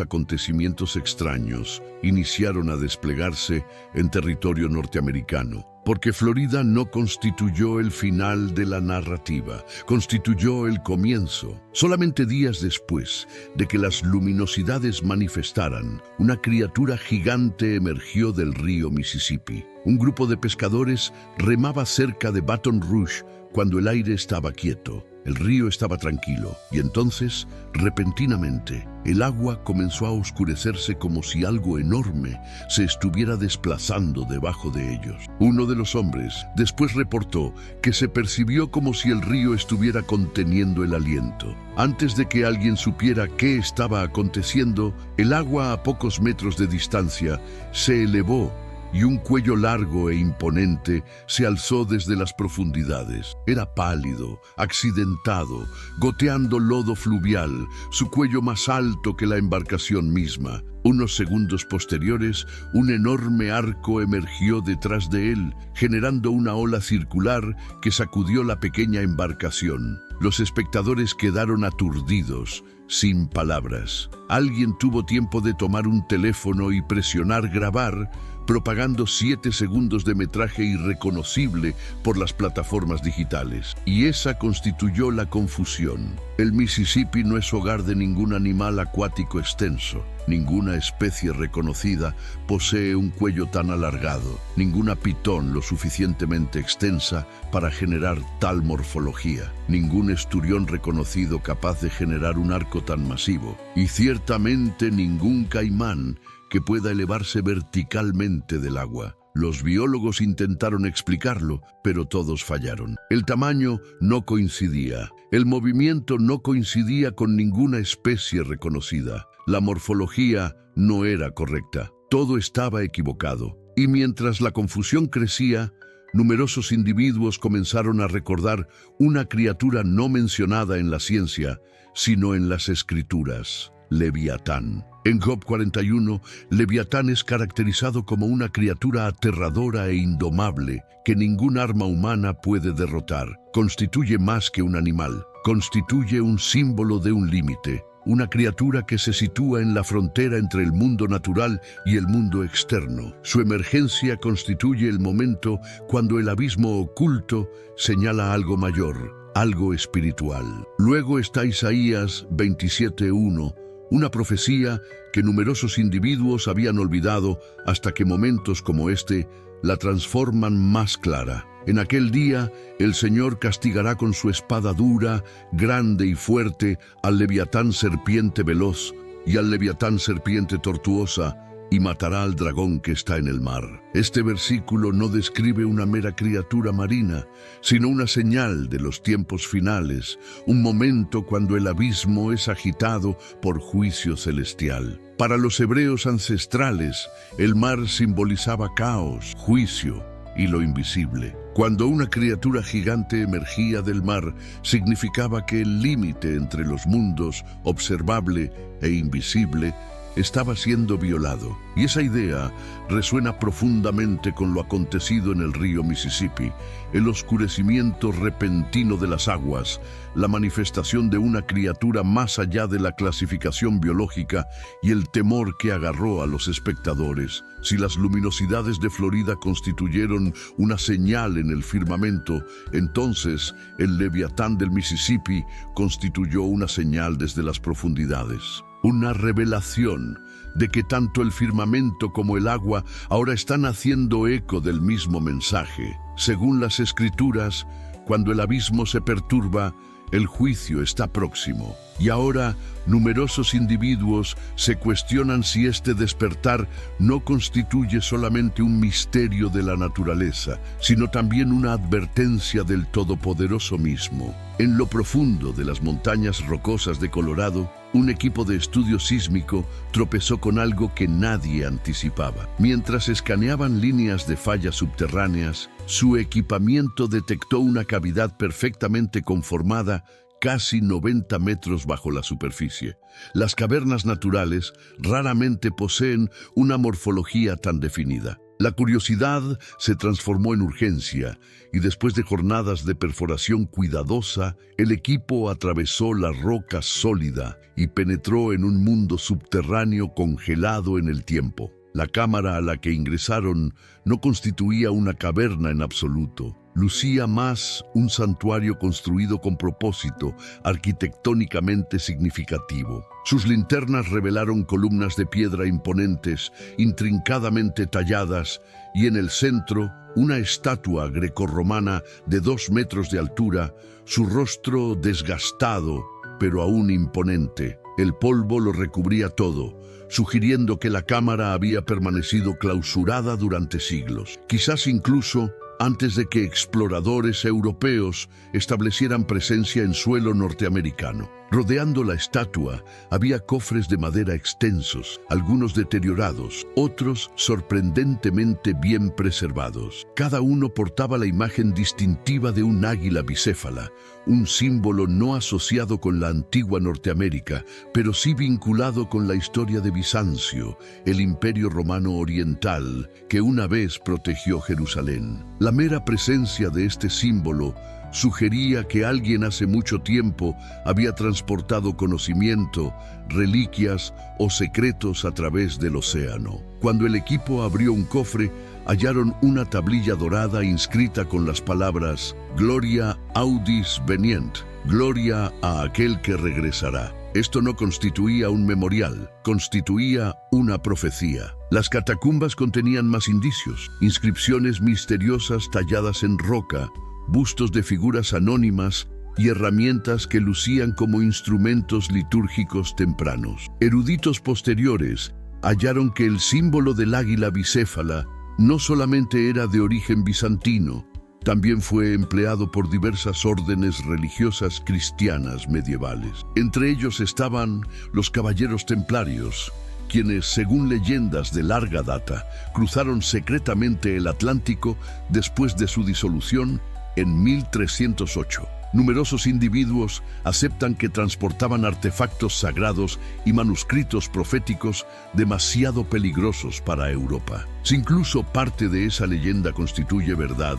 acontecimientos extraños iniciaron a desplegarse en territorio norteamericano. Porque Florida no constituyó el final de la narrativa, constituyó el comienzo. Solamente días después de que las luminosidades manifestaran, una criatura gigante emergió del río Mississippi. Un grupo de pescadores remaba cerca de Baton Rouge cuando el aire estaba quieto. El río estaba tranquilo y entonces, repentinamente, el agua comenzó a oscurecerse como si algo enorme se estuviera desplazando debajo de ellos. Uno de los hombres después reportó que se percibió como si el río estuviera conteniendo el aliento. Antes de que alguien supiera qué estaba aconteciendo, el agua a pocos metros de distancia se elevó y un cuello largo e imponente se alzó desde las profundidades. Era pálido, accidentado, goteando lodo fluvial, su cuello más alto que la embarcación misma. Unos segundos posteriores, un enorme arco emergió detrás de él, generando una ola circular que sacudió la pequeña embarcación. Los espectadores quedaron aturdidos, sin palabras. Alguien tuvo tiempo de tomar un teléfono y presionar grabar, propagando 7 segundos de metraje irreconocible por las plataformas digitales. Y esa constituyó la confusión. El Mississippi no es hogar de ningún animal acuático extenso. Ninguna especie reconocida posee un cuello tan alargado, ninguna pitón lo suficientemente extensa para generar tal morfología, ningún esturión reconocido capaz de generar un arco tan masivo, y ciertamente ningún caimán que pueda elevarse verticalmente del agua. Los biólogos intentaron explicarlo, pero todos fallaron. El tamaño no coincidía. El movimiento no coincidía con ninguna especie reconocida. La morfología no era correcta. Todo estaba equivocado. Y mientras la confusión crecía, numerosos individuos comenzaron a recordar una criatura no mencionada en la ciencia, sino en las escrituras: Leviatán. En Job 41, Leviatán es caracterizado como una criatura aterradora e indomable que ningún arma humana puede derrotar. Constituye más que un animal, constituye un símbolo de un límite, una criatura que se sitúa en la frontera entre el mundo natural y el mundo externo. Su emergencia constituye el momento cuando el abismo oculto señala algo mayor, algo espiritual. Luego está Isaías 27:1, una profecía que numerosos individuos habían olvidado hasta que momentos como este la transforman más clara. En aquel día, el Señor castigará con su espada dura, grande y fuerte, al Leviatán serpiente veloz y al Leviatán serpiente tortuosa, y matará al dragón que está en el mar. Este versículo no describe una mera criatura marina, sino una señal de los tiempos finales, un momento cuando el abismo es agitado por juicio celestial. Para los hebreos ancestrales, el mar simbolizaba caos, juicio y lo invisible. Cuando una criatura gigante emergía del mar, significaba que el límite entre los mundos, observable e invisible, estaba siendo violado. Y esa idea resuena profundamente con lo acontecido en el río Mississippi, el oscurecimiento repentino de las aguas, la manifestación de una criatura más allá de la clasificación biológica y el temor que agarró a los espectadores. Si las luminosidades de Florida constituyeron una señal en el firmamento, entonces el Leviatán del Mississippi constituyó una señal desde las profundidades. Una revelación de que tanto el firmamento como el agua ahora están haciendo eco del mismo mensaje. Según las Escrituras, cuando el abismo se perturba, el juicio está próximo. Y ahora, numerosos individuos se cuestionan si este despertar no constituye solamente un misterio de la naturaleza, sino también una advertencia del Todopoderoso mismo. En lo profundo de las montañas rocosas de Colorado, un equipo de estudio sísmico tropezó con algo que nadie anticipaba. Mientras escaneaban líneas de fallas subterráneas, su equipamiento detectó una cavidad perfectamente conformada casi 90 metros bajo la superficie. Las cavernas naturales raramente poseen una morfología tan definida. La curiosidad se transformó en urgencia y después de jornadas de perforación cuidadosa, el equipo atravesó la roca sólida y penetró en un mundo subterráneo congelado en el tiempo. La cámara a la que ingresaron no constituía una caverna en absoluto. Lucía más un santuario construido con propósito, arquitectónicamente significativo. Sus linternas revelaron columnas de piedra imponentes, intrincadamente talladas, y en el centro, una estatua grecorromana de 2 metros de altura, su rostro desgastado, pero aún imponente. El polvo lo recubría todo, sugiriendo que la cámara había permanecido clausurada durante siglos. Quizás incluso antes de que exploradores europeos establecieran presencia en suelo norteamericano. Rodeando la estatua había cofres de madera extensos, algunos deteriorados, otros sorprendentemente bien preservados. Cada uno portaba la imagen distintiva de un águila bicéfala, un símbolo no asociado con la antigua Norteamérica, pero sí vinculado con la historia de Bizancio, el imperio romano oriental que una vez protegió Jerusalén. La mera presencia de este símbolo sugería que alguien hace mucho tiempo había transportado conocimiento, reliquias o secretos a través del océano. Cuando el equipo abrió un cofre, hallaron una tablilla dorada inscrita con las palabras Gloria audis venient, gloria a aquel que regresará. Esto no constituía un memorial, constituía una profecía. Las catacumbas contenían más indicios, inscripciones misteriosas talladas en roca, bustos de figuras anónimas y herramientas que lucían como instrumentos litúrgicos tempranos. Eruditos posteriores hallaron que el símbolo del águila bicéfala no solamente era de origen bizantino, también fue empleado por diversas órdenes religiosas cristianas medievales. Entre ellos estaban los caballeros templarios, quienes, según leyendas de larga data, cruzaron secretamente el Atlántico después de su disolución en 1308. Numerosos individuos aceptan que transportaban artefactos sagrados y manuscritos proféticos demasiado peligrosos para Europa. Si incluso parte de esa leyenda constituye verdad,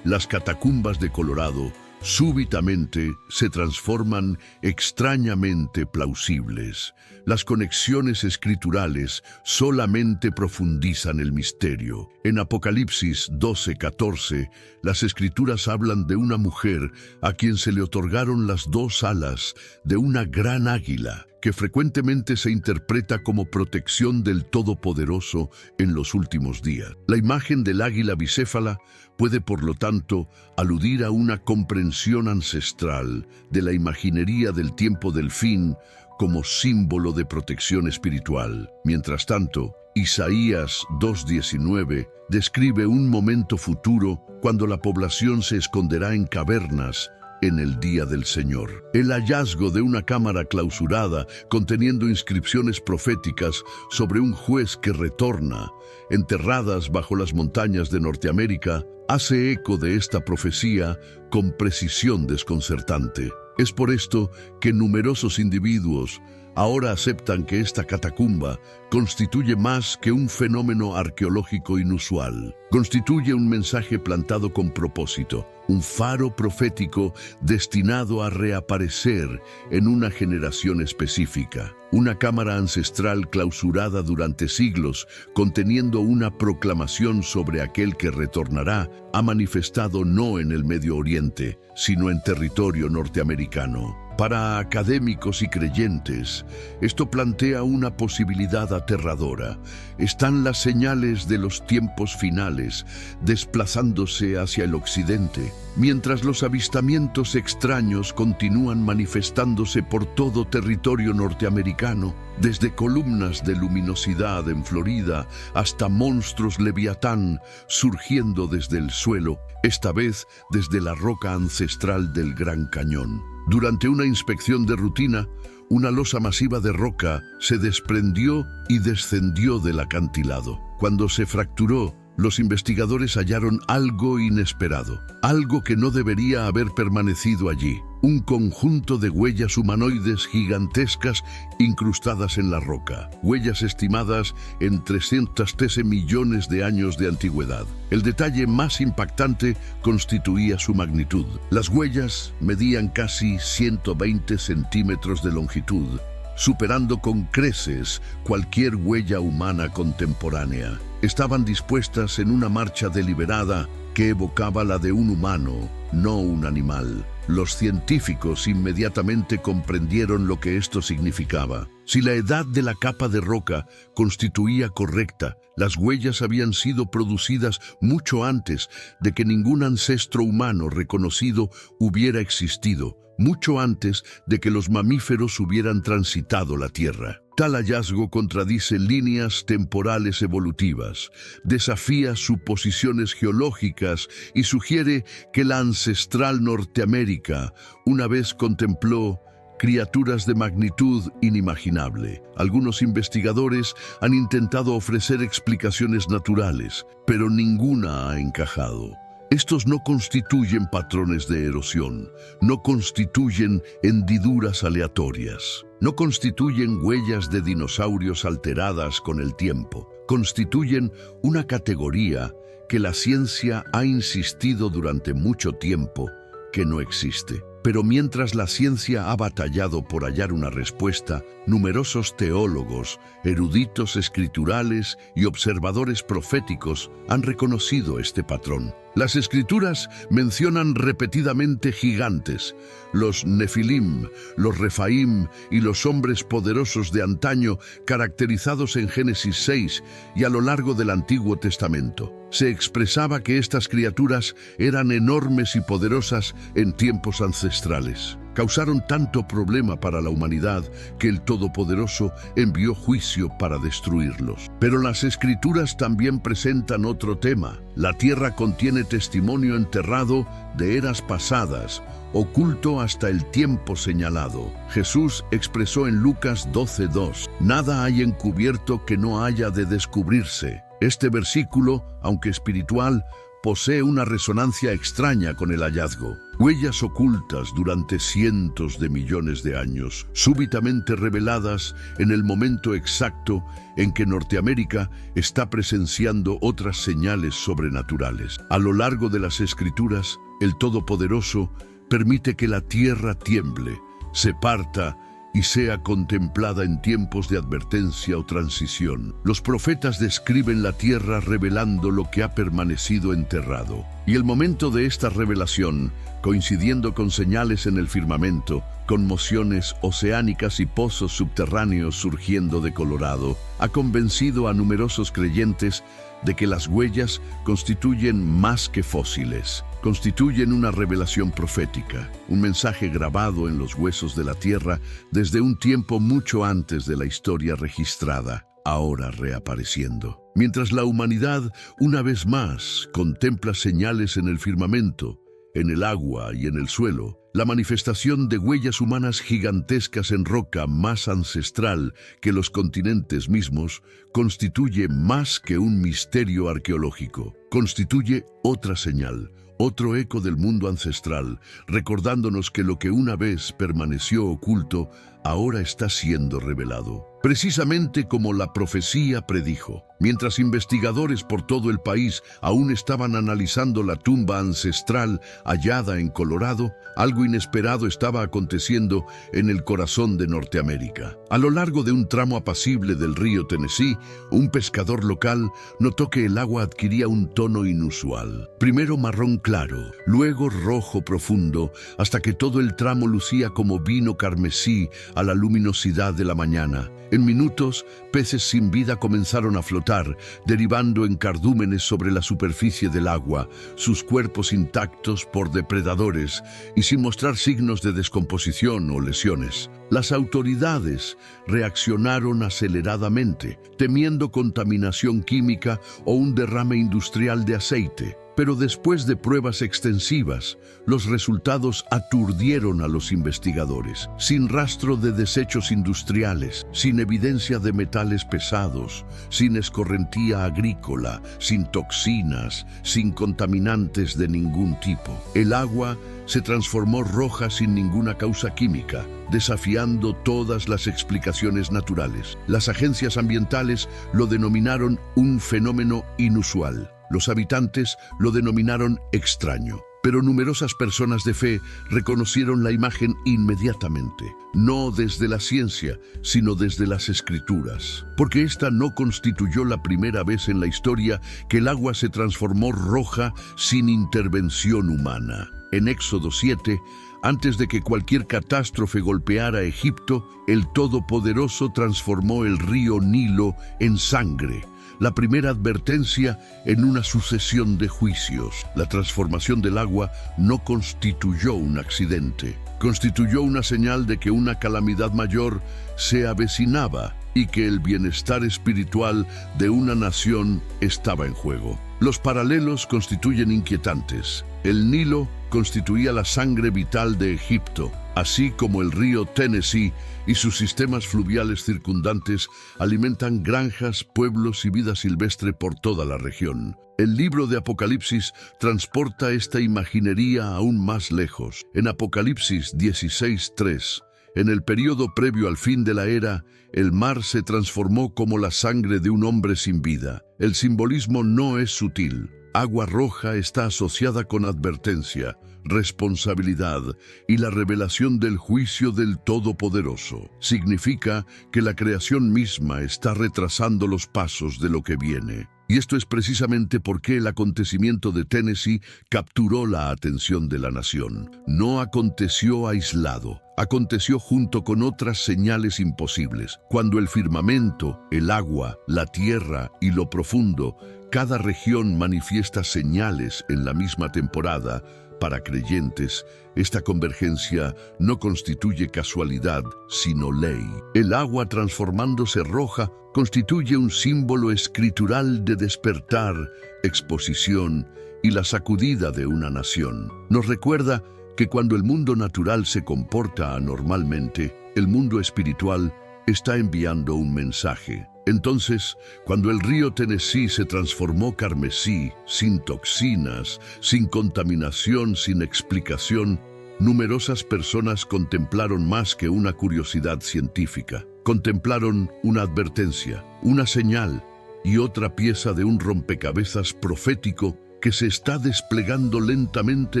las catacumbas de Colorado súbitamente se transforman extrañamente plausibles. Las conexiones escriturales solamente profundizan el misterio. En Apocalipsis 12:14, las escrituras hablan de una mujer a quien se le otorgaron las 2 alas de una gran águila, que frecuentemente se interpreta como protección del Todopoderoso en los últimos días. La imagen del águila bicéfala puede, por lo tanto, aludir a una comprensión ancestral de la imaginería del tiempo del fin como símbolo de protección espiritual. Mientras tanto, Isaías 2:19 describe un momento futuro cuando la población se esconderá en cavernas en el día del Señor. El hallazgo de una cámara clausurada conteniendo inscripciones proféticas sobre un juez que retorna, enterradas bajo las montañas de Norteamérica, hace eco de esta profecía con precisión desconcertante. Es por esto que numerosos individuos ahora aceptan que esta catacumba constituye más que un fenómeno arqueológico inusual. Constituye un mensaje plantado con propósito, un faro profético destinado a reaparecer en una generación específica. Una cámara ancestral clausurada durante siglos, conteniendo una proclamación sobre aquel que retornará, ha manifestado no en el Medio Oriente, sino en territorio norteamericano. Para académicos y creyentes, esto plantea una posibilidad aterradora. Están las señales de los tiempos finales desplazándose hacia el occidente, mientras los avistamientos extraños continúan manifestándose por todo territorio norteamericano, desde columnas de luminosidad en Florida hasta monstruos leviatán surgiendo desde el suelo, esta vez desde la roca ancestral del Gran Cañón. Durante una inspección de rutina, una losa masiva de roca se desprendió y descendió del acantilado. Cuando se fracturó, los investigadores hallaron algo inesperado, algo que no debería haber permanecido allí. Un conjunto de huellas humanoides gigantescas incrustadas en la roca, huellas estimadas en 313 millones de años de antigüedad. El detalle más impactante constituía su magnitud. Las huellas medían casi 120 centímetros de longitud, superando con creces cualquier huella humana contemporánea. Estaban dispuestas en una marcha deliberada que evocaba la de un humano, no un animal. Los científicos inmediatamente comprendieron lo que esto significaba. Si la edad de la capa de roca constituía correcta, las huellas habían sido producidas mucho antes de que ningún ancestro humano reconocido hubiera existido, mucho antes de que los mamíferos hubieran transitado la Tierra. Tal hallazgo contradice líneas temporales evolutivas, desafía suposiciones geológicas y sugiere que la ancestral Norteamérica una vez contempló criaturas de magnitud inimaginable. Algunos investigadores han intentado ofrecer explicaciones naturales, pero ninguna ha encajado. Estos no constituyen patrones de erosión, no constituyen hendiduras aleatorias, no constituyen huellas de dinosaurios alteradas con el tiempo. Constituyen una categoría que la ciencia ha insistido durante mucho tiempo que no existe. Pero mientras la ciencia ha batallado por hallar una respuesta, numerosos teólogos, eruditos escriturales y observadores proféticos han reconocido este patrón. Las escrituras mencionan repetidamente gigantes, los Nefilim, los Refaim y los hombres poderosos de antaño caracterizados en Génesis 6 y a lo largo del Antiguo Testamento. Se expresaba que estas criaturas eran enormes y poderosas en tiempos ancestrales. Causaron tanto problema para la humanidad que el Todopoderoso envió juicio para destruirlos. Pero las Escrituras también presentan otro tema. La tierra contiene testimonio enterrado de eras pasadas, oculto hasta el tiempo señalado. Jesús expresó en Lucas 12:2, «Nada hay encubierto que no haya de descubrirse». Este versículo, aunque espiritual, posee una resonancia extraña con el hallazgo. Huellas ocultas durante cientos de millones de años, súbitamente reveladas en el momento exacto en que Norteamérica está presenciando otras señales sobrenaturales. A lo largo de las Escrituras, el Todopoderoso permite que la tierra tiemble, se parta y sea contemplada en tiempos de advertencia o transición. Los profetas describen la tierra revelando lo que ha permanecido enterrado. Y el momento de esta revelación, coincidiendo con señales en el firmamento, conmociones oceánicas y pozos subterráneos surgiendo de Colorado, ha convencido a numerosos creyentes de que las huellas constituyen más que fósiles. Constituyen una revelación profética, un mensaje grabado en los huesos de la tierra desde un tiempo mucho antes de la historia registrada, ahora reapareciendo. Mientras la humanidad, una vez más, contempla señales en el firmamento, en el agua y en el suelo, la manifestación de huellas humanas gigantescas en roca más ancestral que los continentes mismos constituye más que un misterio arqueológico. Constituye otra señal, otro eco del mundo ancestral, recordándonos que lo que una vez permaneció oculto, ahora está siendo revelado. Precisamente como la profecía predijo. Mientras investigadores por todo el país aún estaban analizando la tumba ancestral hallada en Colorado, algo inesperado estaba aconteciendo en el corazón de Norteamérica. A lo largo de un tramo apacible del río Tennessee, un pescador local notó que el agua adquiría un tono inusual. Primero marrón claro, luego rojo profundo, hasta que todo el tramo lucía como vino carmesí a la luminosidad de la mañana. En minutos, peces sin vida comenzaron a flotar, derivando en cardúmenes sobre la superficie del agua, sus cuerpos intactos por depredadores y sin mostrar signos de descomposición o lesiones. Las autoridades reaccionaron aceleradamente, temiendo contaminación química o un derrame industrial de aceite. Pero después de pruebas extensivas, los resultados aturdieron a los investigadores. Sin rastro de desechos industriales, sin evidencia de metales pesados, sin escorrentía agrícola, sin toxinas, sin contaminantes de ningún tipo. El agua se transformó roja sin ninguna causa química, desafiando todas las explicaciones naturales. Las agencias ambientales lo denominaron un fenómeno inusual. Los habitantes lo denominaron extraño, pero numerosas personas de fe reconocieron la imagen inmediatamente, no desde la ciencia, sino desde las escrituras, porque esta no constituyó la primera vez en la historia que el agua se transformó roja sin intervención humana. En Éxodo 7, antes de que cualquier catástrofe golpeara a Egipto, el Todopoderoso transformó el río Nilo en sangre. La primera advertencia en una sucesión de juicios. La transformación del agua no constituyó un accidente. Constituyó una señal de que una calamidad mayor se avecinaba y que el bienestar espiritual de una nación estaba en juego. Los paralelos constituyen inquietantes. El Nilo constituía la sangre vital de Egipto, así como el río Tennessee y sus sistemas fluviales circundantes alimentan granjas, pueblos y vida silvestre por toda la región. El libro de Apocalipsis transporta esta imaginería aún más lejos. En Apocalipsis 16:3, en el periodo previo al fin de la era, el mar se transformó como la sangre de un hombre sin vida. El simbolismo no es sutil. Agua roja está asociada con advertencia, responsabilidad y la revelación del juicio del Todopoderoso. Significa que la creación misma está retrasando los pasos de lo que viene. Y esto es precisamente por qué el acontecimiento de Tennessee capturó la atención de la nación. No aconteció aislado, aconteció junto con otras señales imposibles. Cuando el firmamento, el agua, la tierra y lo profundo, cada región manifiesta señales en la misma temporada. Para creyentes, esta convergencia no constituye casualidad, sino ley. El agua transformándose roja constituye un símbolo escritural de despertar, exposición y la sacudida de una nación. Nos recuerda que cuando el mundo natural se comporta anormalmente, el mundo espiritual está enviando un mensaje. Entonces, cuando el río Tennessee se transformó carmesí, sin toxinas, sin contaminación, sin explicación, numerosas personas contemplaron más que una curiosidad científica. Contemplaron una advertencia, una señal y otra pieza de un rompecabezas profético que se está desplegando lentamente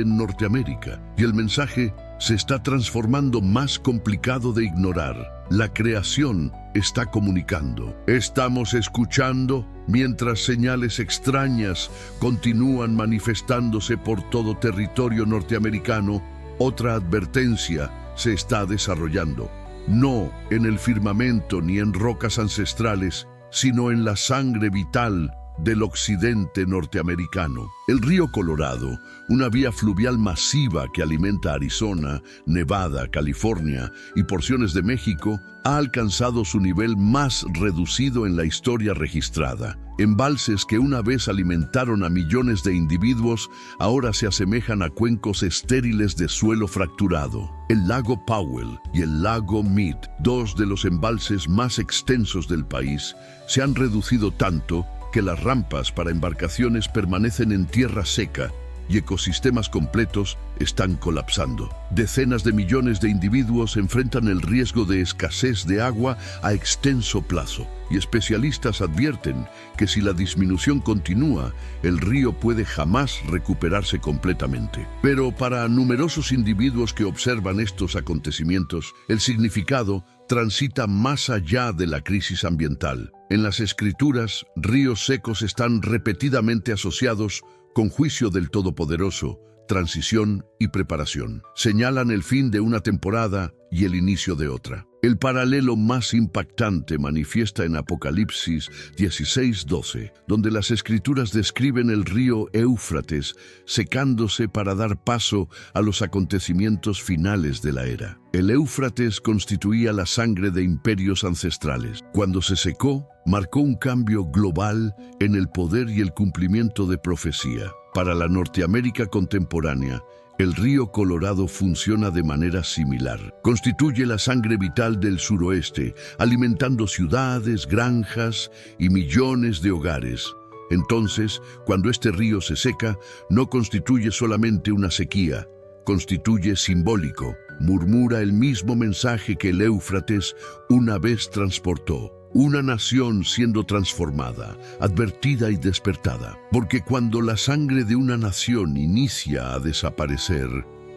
en Norteamérica. Y el mensaje se está transformando más complicado de ignorar. La creación está comunicando. Estamos escuchando mientras señales extrañas continúan manifestándose por todo territorio norteamericano. Otra advertencia se está desarrollando. No en el firmamento ni en rocas ancestrales, sino en la sangre vital del occidente norteamericano. El río Colorado, una vía fluvial masiva que alimenta Arizona, Nevada, California y porciones de México, ha alcanzado su nivel más reducido en la historia registrada. Embalses que una vez alimentaron a millones de individuos, ahora se asemejan a cuencos estériles de suelo fracturado. El lago Powell y el lago Mead, dos de los embalses más extensos del país, se han reducido tanto que las rampas para embarcaciones permanecen en tierra seca y ecosistemas completos están colapsando. Decenas de millones de individuos enfrentan el riesgo de escasez de agua a extenso plazo, y especialistas advierten que si la disminución continúa, el río puede jamás recuperarse completamente. Pero para numerosos individuos que observan estos acontecimientos, el significado transita más allá de la crisis ambiental. En las Escrituras, ríos secos están repetidamente asociados con juicio del Todopoderoso, transición y preparación. Señalan el fin de una temporada y el inicio de otra. El paralelo más impactante manifiesta en Apocalipsis 16:12, donde las Escrituras describen el río Éufrates secándose para dar paso a los acontecimientos finales de la era. El Éufrates constituía la sangre de imperios ancestrales. Cuando se secó, marcó un cambio global en el poder y el cumplimiento de profecía. Para la Norteamérica contemporánea, el río Colorado funciona de manera similar. Constituye la sangre vital del suroeste, alimentando ciudades, granjas y millones de hogares. Entonces, cuando este río se seca, no constituye solamente una sequía, constituye simbólico. Murmura el mismo mensaje que el Éufrates una vez transportó. Una nación siendo transformada, advertida y despertada. Porque cuando la sangre de una nación inicia a desaparecer,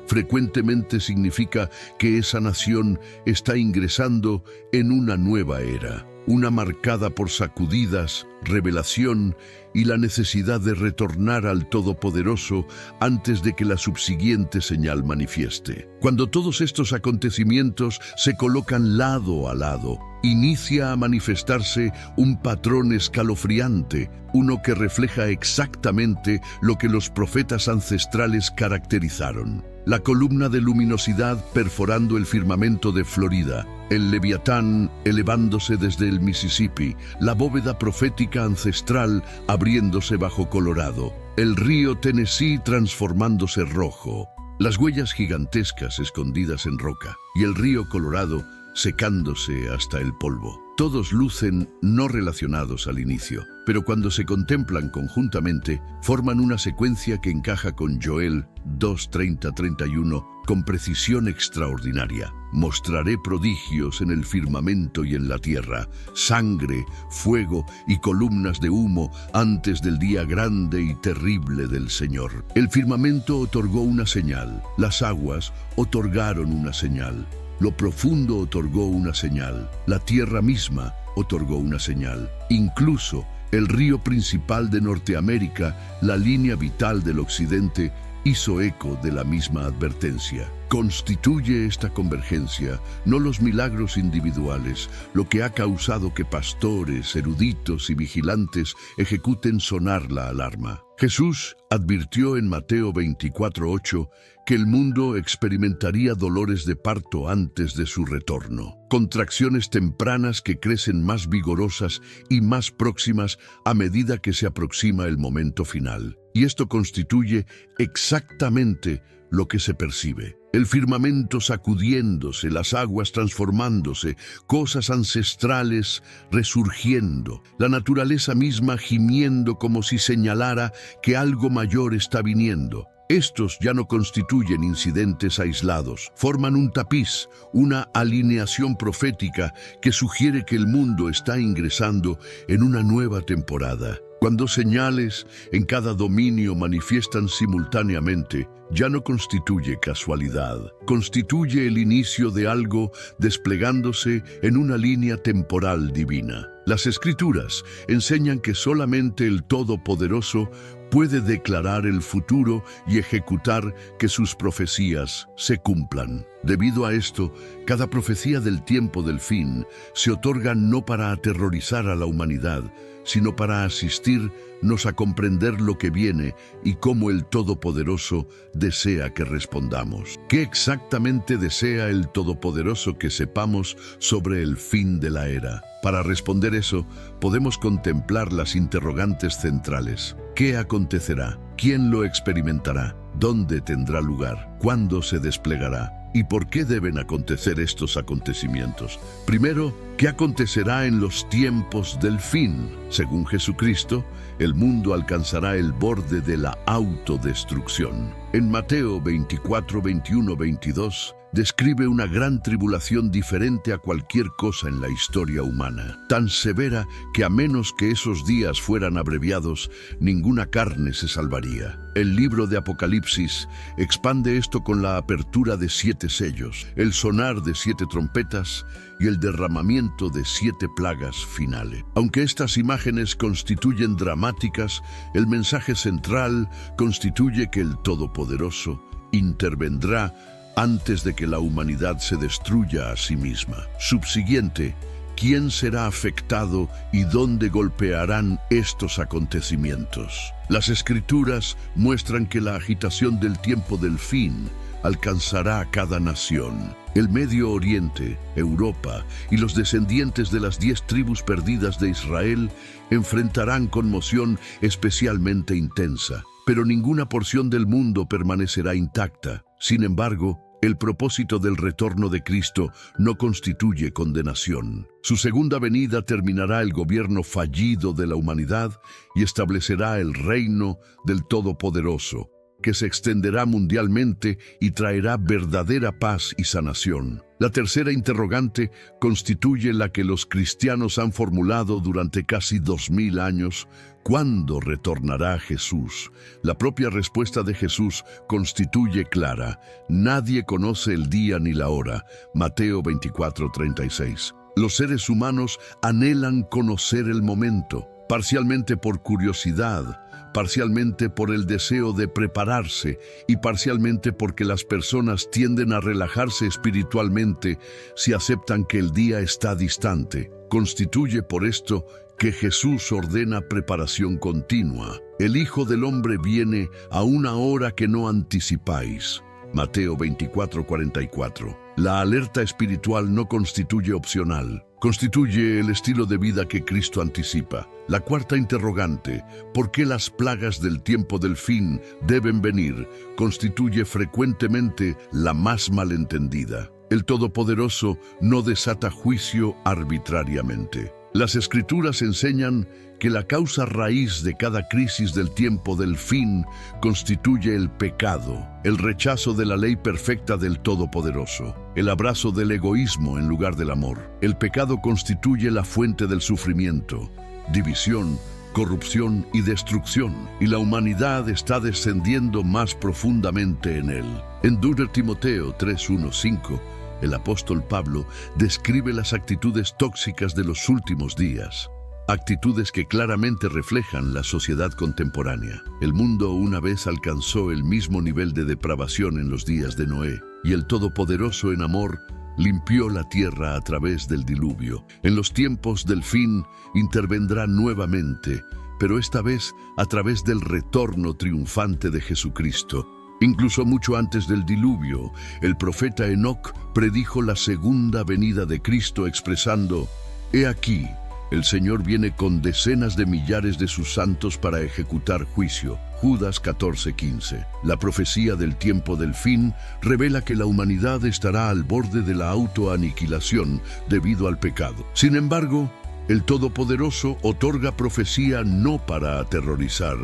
frecuentemente significa que esa nación está ingresando en una nueva era, una marcada por sacudidas, revelación y la necesidad de retornar al Todopoderoso antes de que la subsiguiente señal manifieste. Cuando todos estos acontecimientos se colocan lado a lado, inicia a manifestarse un patrón escalofriante, uno que refleja exactamente lo que los profetas ancestrales caracterizaron. La columna de luminosidad perforando el firmamento de Florida, el Leviatán elevándose desde el Mississippi, la bóveda profética ancestral abriéndose bajo Colorado, el río Tennessee transformándose rojo, las huellas gigantescas escondidas en roca y el río Colorado secándose hasta el polvo. Todos lucen no relacionados al inicio, pero cuando se contemplan conjuntamente, forman una secuencia que encaja con Joel 2:30-31 con precisión extraordinaria. Mostraré prodigios en el firmamento y en la tierra, sangre, fuego y columnas de humo antes del día grande y terrible del Señor. El firmamento otorgó una señal, las aguas otorgaron una señal. Lo profundo otorgó una señal, la tierra misma otorgó una señal. Incluso el río principal de Norteamérica, la línea vital del occidente, hizo eco de la misma advertencia. Constituye esta convergencia, no los milagros individuales, lo que ha causado que pastores, eruditos y vigilantes ejecuten sonar la alarma. Jesús advirtió en Mateo 24:8 que el mundo experimentaría dolores de parto antes de su retorno, contracciones tempranas que crecen más vigorosas y más próximas a medida que se aproxima el momento final. Y esto constituye exactamente lo que se percibe. El firmamento sacudiéndose, las aguas transformándose, cosas ancestrales resurgiendo, la naturaleza misma gimiendo como si señalara que algo mayor está viniendo. Estos ya no constituyen incidentes aislados, forman un tapiz, una alineación profética que sugiere que el mundo está ingresando en una nueva temporada. Cuando señales en cada dominio manifiestan simultáneamente, ya no constituye casualidad, constituye el inicio de algo desplegándose en una línea temporal divina. Las Escrituras enseñan que solamente el Todopoderoso puede declarar el futuro y ejecutar que sus profecías se cumplan. Debido a esto, cada profecía del tiempo del fin se otorga no para aterrorizar a la humanidad, sino para asistirnos a comprender lo que viene y cómo el Todopoderoso desea que respondamos. ¿Qué exactamente desea el Todopoderoso que sepamos sobre el fin de la era? Para responder eso, podemos contemplar las interrogantes centrales. ¿Qué acontecerá? ¿Quién lo experimentará? ¿Dónde tendrá lugar? ¿Cuándo se desplegará? ¿Y por qué deben acontecer estos acontecimientos? Primero, ¿qué ¿Qué acontecerá en los tiempos del fin? Según Jesucristo, el mundo alcanzará el borde de la autodestrucción. En Mateo 24, 21, 22, describe una gran tribulación diferente a cualquier cosa en la historia humana, tan severa que a menos que esos días fueran abreviados, ninguna carne se salvaría. El libro de Apocalipsis expande esto con la apertura de 7 sellos, el sonar de 7 trompetas y el derramamiento de 7 plagas finales. Aunque estas imágenes constituyen dramáticas, el mensaje central constituye que el Todopoderoso intervendrá antes de que la humanidad se destruya a sí misma. Subsiguiente, ¿quién será afectado y dónde golpearán estos acontecimientos? Las Escrituras muestran que la agitación del tiempo del fin alcanzará a cada nación. El Medio Oriente, Europa y los descendientes de las 10 tribus perdidas de Israel enfrentarán conmoción especialmente intensa, pero ninguna porción del mundo permanecerá intacta. Sin embargo, el propósito del retorno de Cristo no constituye condenación. Su segunda venida terminará el gobierno fallido de la humanidad y establecerá el reino del Todopoderoso, que se extenderá mundialmente y traerá verdadera paz y sanación. La tercera interrogante constituye la que los cristianos han formulado durante casi 2000 años. ¿Cuándo retornará Jesús? La propia respuesta de Jesús constituye clara: nadie conoce el día ni la hora. Mateo 24:36. Los seres humanos anhelan conocer el momento, parcialmente por curiosidad, parcialmente por el deseo de prepararse y parcialmente porque las personas tienden a relajarse espiritualmente si aceptan que el día está distante. Constituye por esto que Jesús ordena preparación continua. El Hijo del Hombre viene a una hora que no anticipáis. Mateo 24:44. La alerta espiritual no constituye opcional, constituye el estilo de vida que Cristo anticipa. La cuarta interrogante, ¿por qué las plagas del tiempo del fin deben venir?, constituye frecuentemente la más malentendida. El Todopoderoso no desata juicio arbitrariamente. Las Escrituras enseñan que la causa raíz de cada crisis del tiempo del fin constituye el pecado, el rechazo de la ley perfecta del Todopoderoso, el abrazo del egoísmo en lugar del amor. El pecado constituye la fuente del sufrimiento, división, corrupción y destrucción, y la humanidad está descendiendo más profundamente en él. En 2 Timoteo 3:1-5, el apóstol Pablo describe las actitudes tóxicas de los últimos días, actitudes que claramente reflejan la sociedad contemporánea. El mundo una vez alcanzó el mismo nivel de depravación en los días de Noé, y el Todopoderoso en amor limpió la tierra a través del diluvio. En los tiempos del fin intervendrá nuevamente, pero esta vez a través del retorno triunfante de Jesucristo. Incluso mucho antes del diluvio, el profeta Enoc predijo la segunda venida de Cristo expresando: «He aquí, el Señor viene con decenas de millares de sus santos para ejecutar juicio». Judas 14:15. La profecía del tiempo del fin revela que la humanidad estará al borde de la autoaniquilación debido al pecado. Sin embargo, el Todopoderoso otorga profecía no para aterrorizar,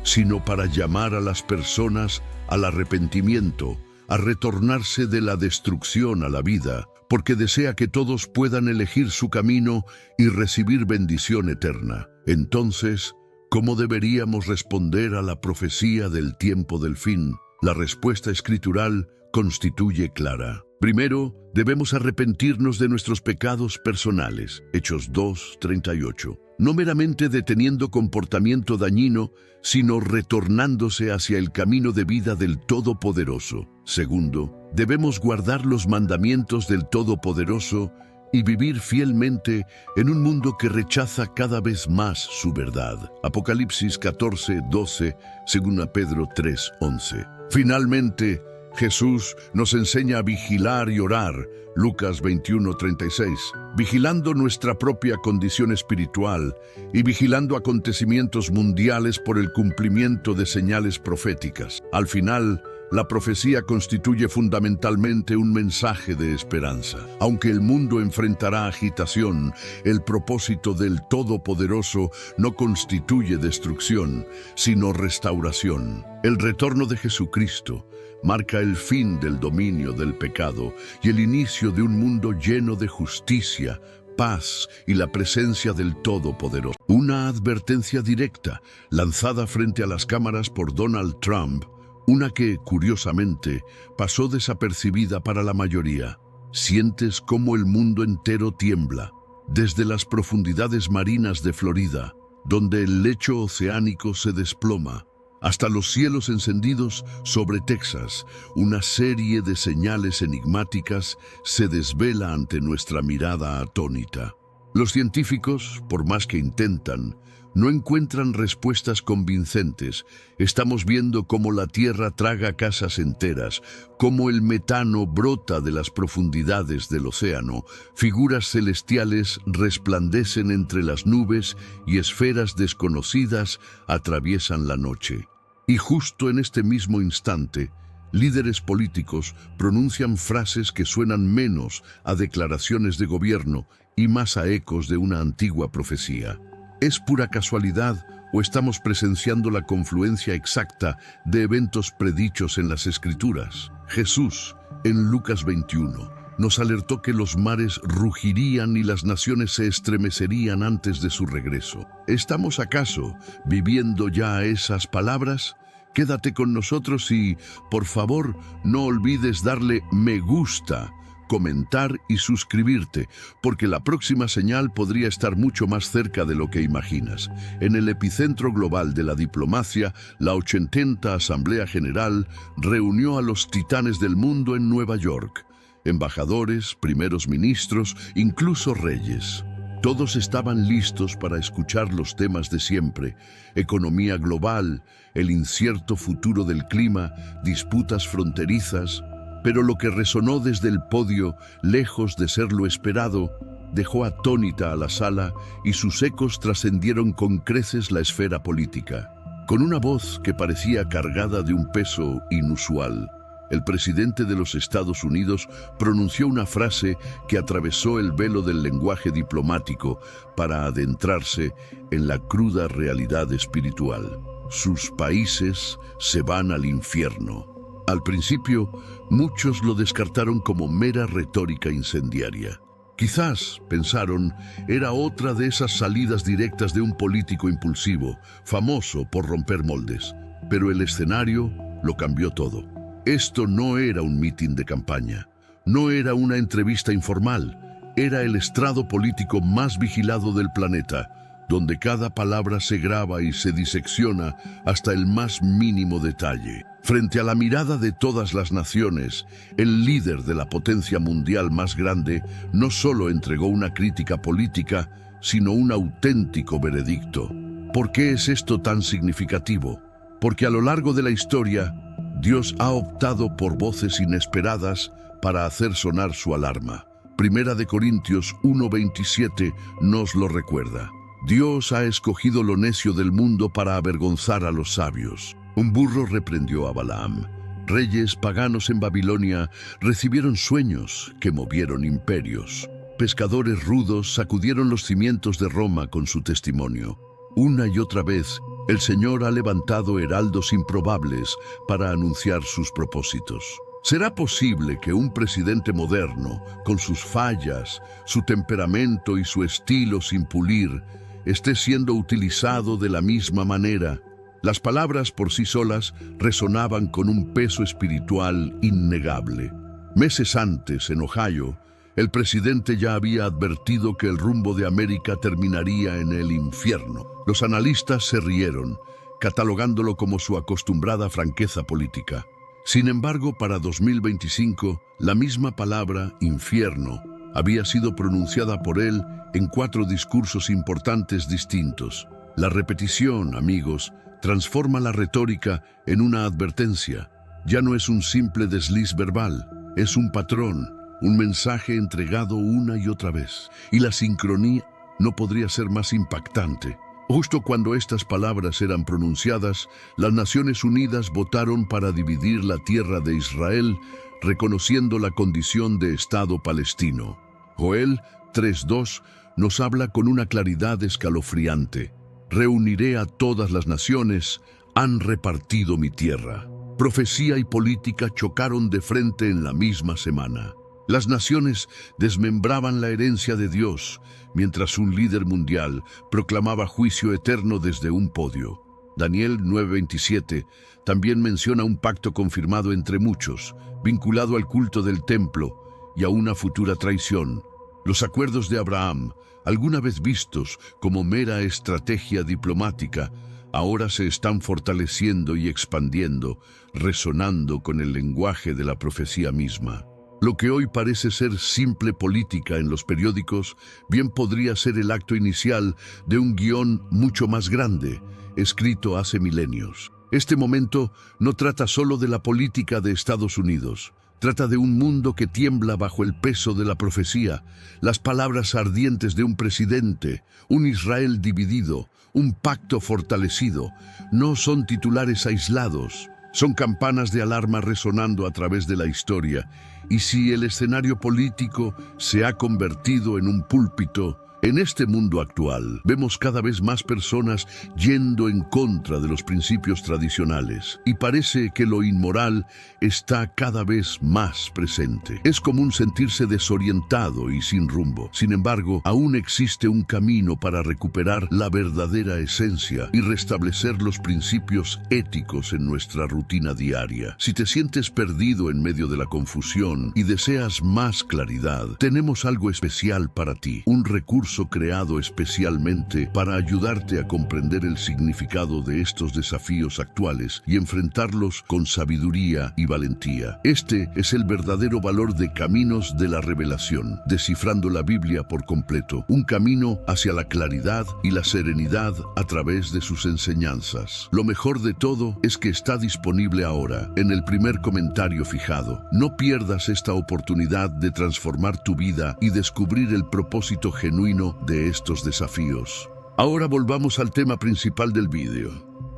sino para llamar a las personas al arrepentimiento, a retornarse de la destrucción a la vida, porque desea que todos puedan elegir su camino y recibir bendición eterna. Entonces, ¿cómo deberíamos responder a la profecía del tiempo del fin? La respuesta escritural constituye clara. Primero, debemos arrepentirnos de nuestros pecados personales. Hechos 2:38. No meramente deteniendo comportamiento dañino, sino retornándose hacia el camino de vida del Todopoderoso. Segundo, debemos guardar los mandamientos del Todopoderoso y vivir fielmente en un mundo que rechaza cada vez más su verdad. Apocalipsis 14:12, 2 Pedro 3:11. Finalmente, Jesús nos enseña a vigilar y orar. Lucas 21:36. Vigilando nuestra propia condición espiritual y vigilando acontecimientos mundiales por el cumplimiento de señales proféticas. Al final, La profecía constituye fundamentalmente un mensaje de esperanza. Aunque el mundo enfrentará agitación, el propósito del Todopoderoso no constituye destrucción, sino restauración. El retorno de Jesucristo marca el fin del dominio del pecado y el inicio de un mundo lleno de justicia, paz y la presencia del Todopoderoso. Una advertencia directa lanzada frente a las cámaras por Donald Trump, una que, curiosamente, pasó desapercibida para la mayoría. Sientes cómo el mundo entero tiembla, desde las profundidades marinas de Florida, donde el lecho oceánico se desploma, hasta los cielos encendidos sobre Texas. Una serie de señales enigmáticas se desvela ante nuestra mirada atónita. Los científicos, por más que intentan, no encuentran respuestas convincentes. Estamos viendo cómo la Tierra traga casas enteras, cómo el metano brota de las profundidades del océano, figuras celestiales resplandecen entre las nubes y esferas desconocidas atraviesan la noche. Y justo en este mismo instante, líderes políticos pronuncian frases que suenan menos a declaraciones de gobierno y más a ecos de una antigua profecía. ¿Es pura casualidad o estamos presenciando la confluencia exacta de eventos predichos en las Escrituras? Jesús, en Lucas 21, nos alertó que los mares rugirían y las naciones se estremecerían antes de su regreso. ¿Estamos acaso viviendo ya esas palabras? Quédate con nosotros y, por favor, no olvides darle me gusta, comentar y suscribirte, porque la próxima señal podría estar mucho más cerca de lo que imaginas. En el epicentro global de la diplomacia, la 80ª Asamblea General reunió a los titanes del mundo en Nueva York. Embajadores, primeros ministros, incluso reyes. Todos estaban listos para escuchar los temas de siempre: economía global, el incierto futuro del clima, disputas fronterizas. Pero lo que resonó desde el podio, lejos de ser lo esperado, dejó atónita a la sala y sus ecos trascendieron con creces la esfera política. Con una voz que parecía cargada de un peso inusual, el presidente de los Estados Unidos pronunció una frase que atravesó el velo del lenguaje diplomático para adentrarse en la cruda realidad espiritual. Sus países se van al infierno. Al principio, muchos lo descartaron como mera retórica incendiaria. Quizás, pensaron, era otra de esas salidas directas de un político impulsivo, famoso por romper moldes. Pero el escenario lo cambió todo. Esto no era un mitin de campaña, no era una entrevista informal, era el estrado político más vigilado del planeta, donde cada palabra se graba y se disecciona hasta el más mínimo detalle. Frente a la mirada de todas las naciones, el líder de la potencia mundial más grande no solo entregó una crítica política, sino un auténtico veredicto. ¿Por qué es esto tan significativo? Porque a lo largo de la historia, Dios ha optado por voces inesperadas para hacer sonar su alarma. Primera de Corintios 1:27 nos lo recuerda. Dios ha escogido lo necio del mundo para avergonzar a los sabios. Un burro reprendió a Balaam. Reyes paganos en Babilonia recibieron sueños que movieron imperios. Pescadores rudos sacudieron los cimientos de Roma con su testimonio. Una y otra vez, el Señor ha levantado heraldos improbables para anunciar sus propósitos. ¿Será posible que un presidente moderno, con sus fallas, su temperamento y su estilo sin pulir, esté siendo utilizado de la misma manera? Las palabras por sí solas resonaban con un peso espiritual innegable. Meses antes, en Ohio, el presidente ya había advertido que el rumbo de América terminaría en el infierno. Los analistas se rieron, catalogándolo como su acostumbrada franqueza política. Sin embargo, para 2025, la misma palabra, infierno, había sido pronunciada por él en 4 discursos importantes distintos. La repetición, amigos, transforma la retórica en una advertencia. Ya no es un simple desliz verbal, es un patrón, un mensaje entregado una y otra vez. Y la sincronía no podría ser más impactante. Justo cuando estas palabras eran pronunciadas, las Naciones Unidas votaron para dividir la tierra de Israel, reconociendo la condición de Estado palestino. Joel 3:2 nos habla con una claridad escalofriante. Reuniré a todas las naciones, han repartido mi tierra. Profecía y política chocaron de frente en la misma semana. Las naciones desmembraban la herencia de Dios, mientras un líder mundial proclamaba juicio eterno desde un podio. Daniel 9:27 también menciona un pacto confirmado entre muchos, vinculado al culto del templo y a una futura traición. Los acuerdos de Abraham, alguna vez vistos como mera estrategia diplomática, ahora se están fortaleciendo y expandiendo, resonando con el lenguaje de la profecía misma. Lo que hoy parece ser simple política en los periódicos, bien podría ser el acto inicial de un guión mucho más grande, escrito hace milenios. Este momento no trata solo de la política de Estados Unidos. Trata de un mundo que tiembla bajo el peso de la profecía, las palabras ardientes de un presidente, un Israel dividido, un pacto fortalecido. No son titulares aislados, son campanas de alarma resonando a través de la historia. Y si el escenario político se ha convertido en un púlpito, en este mundo actual vemos cada vez más personas yendo en contra de los principios tradicionales y parece que lo inmoral está cada vez más presente. Es común sentirse desorientado y sin rumbo. Sin embargo, aún existe un camino para recuperar la verdadera esencia y restablecer los principios éticos en nuestra rutina diaria. Si te sientes perdido en medio de la confusión y deseas más claridad, tenemos algo especial para ti, un recurso creado especialmente para ayudarte a comprender el significado de estos desafíos actuales y enfrentarlos con sabiduría y valentía. Este es el verdadero valor de Caminos de la Revelación, descifrando la Biblia por completo, un camino hacia la claridad y la serenidad a través de sus enseñanzas. Lo mejor de todo es que está disponible ahora, en el primer comentario fijado. No pierdas esta oportunidad de transformar tu vida y descubrir el propósito genuino de estos desafíos. Ahora volvamos al tema principal del vídeo.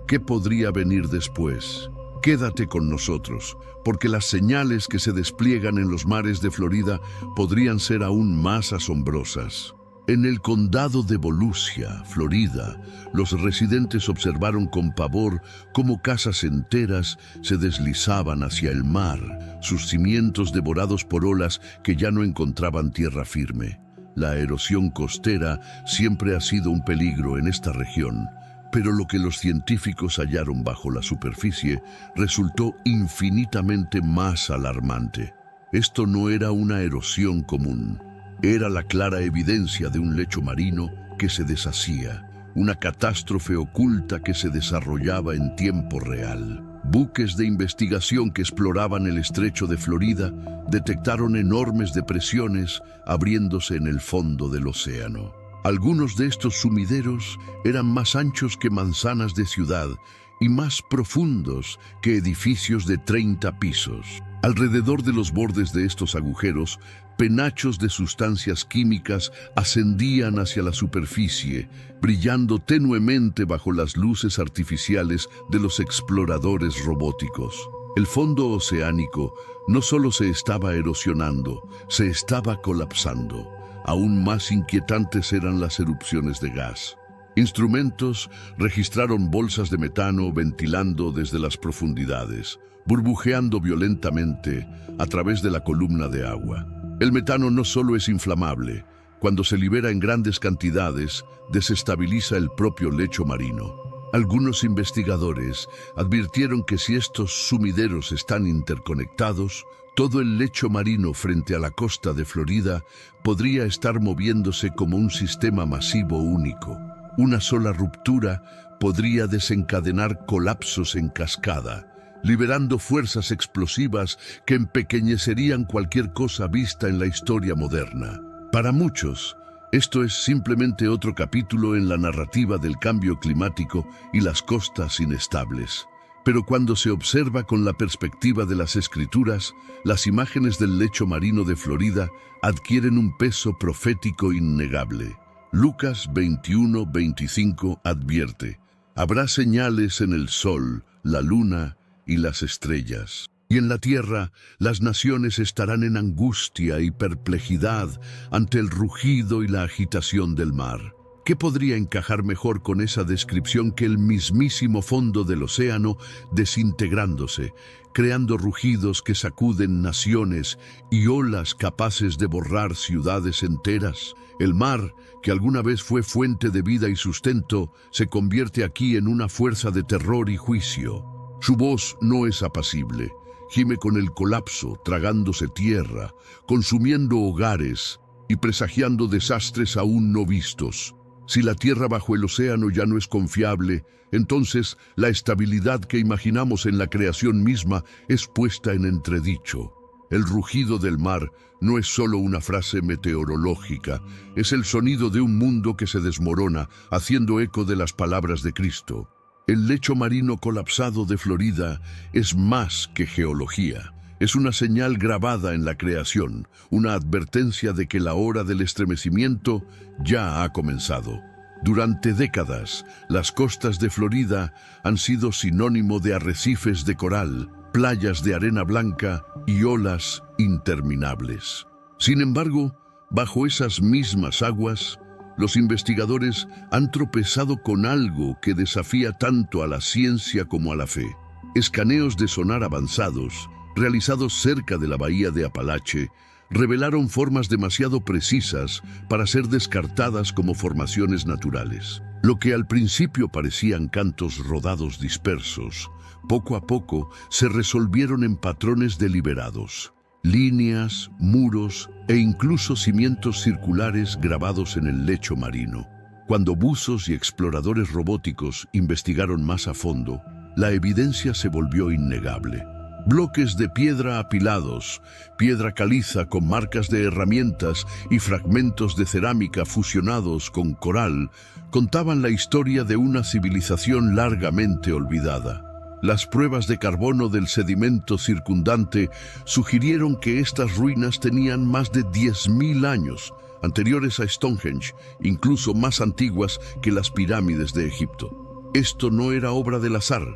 ¿Qué podría venir después? Quédate con nosotros, porque las señales que se despliegan en los mares de Florida podrían ser aún más asombrosas. En el condado de Volusia, Florida, los residentes observaron con pavor cómo casas enteras se deslizaban hacia el mar, sus cimientos devorados por olas que ya no encontraban tierra firme. La erosión costera siempre ha sido un peligro en esta región, pero lo que los científicos hallaron bajo la superficie resultó infinitamente más alarmante. Esto no era una erosión común, era la clara evidencia de un lecho marino que se deshacía, una catástrofe oculta que se desarrollaba en tiempo real. Buques de investigación que exploraban el estrecho de Florida detectaron enormes depresiones abriéndose en el fondo del océano. Algunos de estos sumideros eran más anchos que manzanas de ciudad y más profundos que edificios de 30 pisos. Alrededor de los bordes de estos agujeros, penachos de sustancias químicas ascendían hacia la superficie, brillando tenuemente bajo las luces artificiales de los exploradores robóticos. El fondo oceánico no solo se estaba erosionando, se estaba colapsando. Aún más inquietantes eran las erupciones de gas. Instrumentos registraron bolsas de metano ventilando desde las profundidades, burbujeando violentamente a través de la columna de agua. El metano no solo es inflamable, cuando se libera en grandes cantidades, desestabiliza el propio lecho marino. Algunos investigadores advirtieron que si estos sumideros están interconectados, todo el lecho marino frente a la costa de Florida podría estar moviéndose como un sistema masivo único. Una sola ruptura podría desencadenar colapsos en cascada, liberando fuerzas explosivas que empequeñecerían cualquier cosa vista en la historia moderna. Para muchos, esto es simplemente otro capítulo en la narrativa del cambio climático y las costas inestables. Pero cuando se observa con la perspectiva de las Escrituras, las imágenes del lecho marino de Florida adquieren un peso profético innegable. Lucas 21:25 advierte: habrá señales en el sol, la luna y las estrellas. Y en la tierra las naciones estarán en angustia y perplejidad ante el rugido y la agitación del mar. ¿Qué podría encajar mejor con esa descripción que el mismísimo fondo del océano desintegrándose, creando rugidos que sacuden naciones y olas capaces de borrar ciudades enteras? El mar, que alguna vez fue fuente de vida y sustento, se convierte aquí en una fuerza de terror y juicio. Su voz no es apacible, gime con el colapso, tragándose tierra, consumiendo hogares y presagiando desastres aún no vistos. Si la tierra bajo el océano ya no es confiable, entonces la estabilidad que imaginamos en la creación misma es puesta en entredicho. El rugido del mar no es solo una frase meteorológica, es el sonido de un mundo que se desmorona, haciendo eco de las palabras de Cristo. El lecho marino colapsado de Florida es más que geología. Es una señal grabada en la creación, una advertencia de que la hora del estremecimiento ya ha comenzado. Durante décadas, las costas de Florida han sido sinónimo de arrecifes de coral, playas de arena blanca y olas interminables. Sin embargo, bajo esas mismas aguas, los investigadores han tropezado con algo que desafía tanto a la ciencia como a la fe. Escaneos de sonar avanzados, realizados cerca de la bahía de Apalache, revelaron formas demasiado precisas para ser descartadas como formaciones naturales. Lo que al principio parecían cantos rodados dispersos, poco a poco se resolvieron en patrones deliberados. Líneas, muros e incluso cimientos circulares grabados en el lecho marino. Cuando buzos y exploradores robóticos investigaron más a fondo, la evidencia se volvió innegable. Bloques de piedra apilados, piedra caliza con marcas de herramientas y fragmentos de cerámica fusionados con coral contaban la historia de una civilización largamente olvidada. Las pruebas de carbono del sedimento circundante sugirieron que estas ruinas tenían más de 10.000 años, anteriores a Stonehenge, incluso más antiguas que las pirámides de Egipto. Esto no era obra del azar.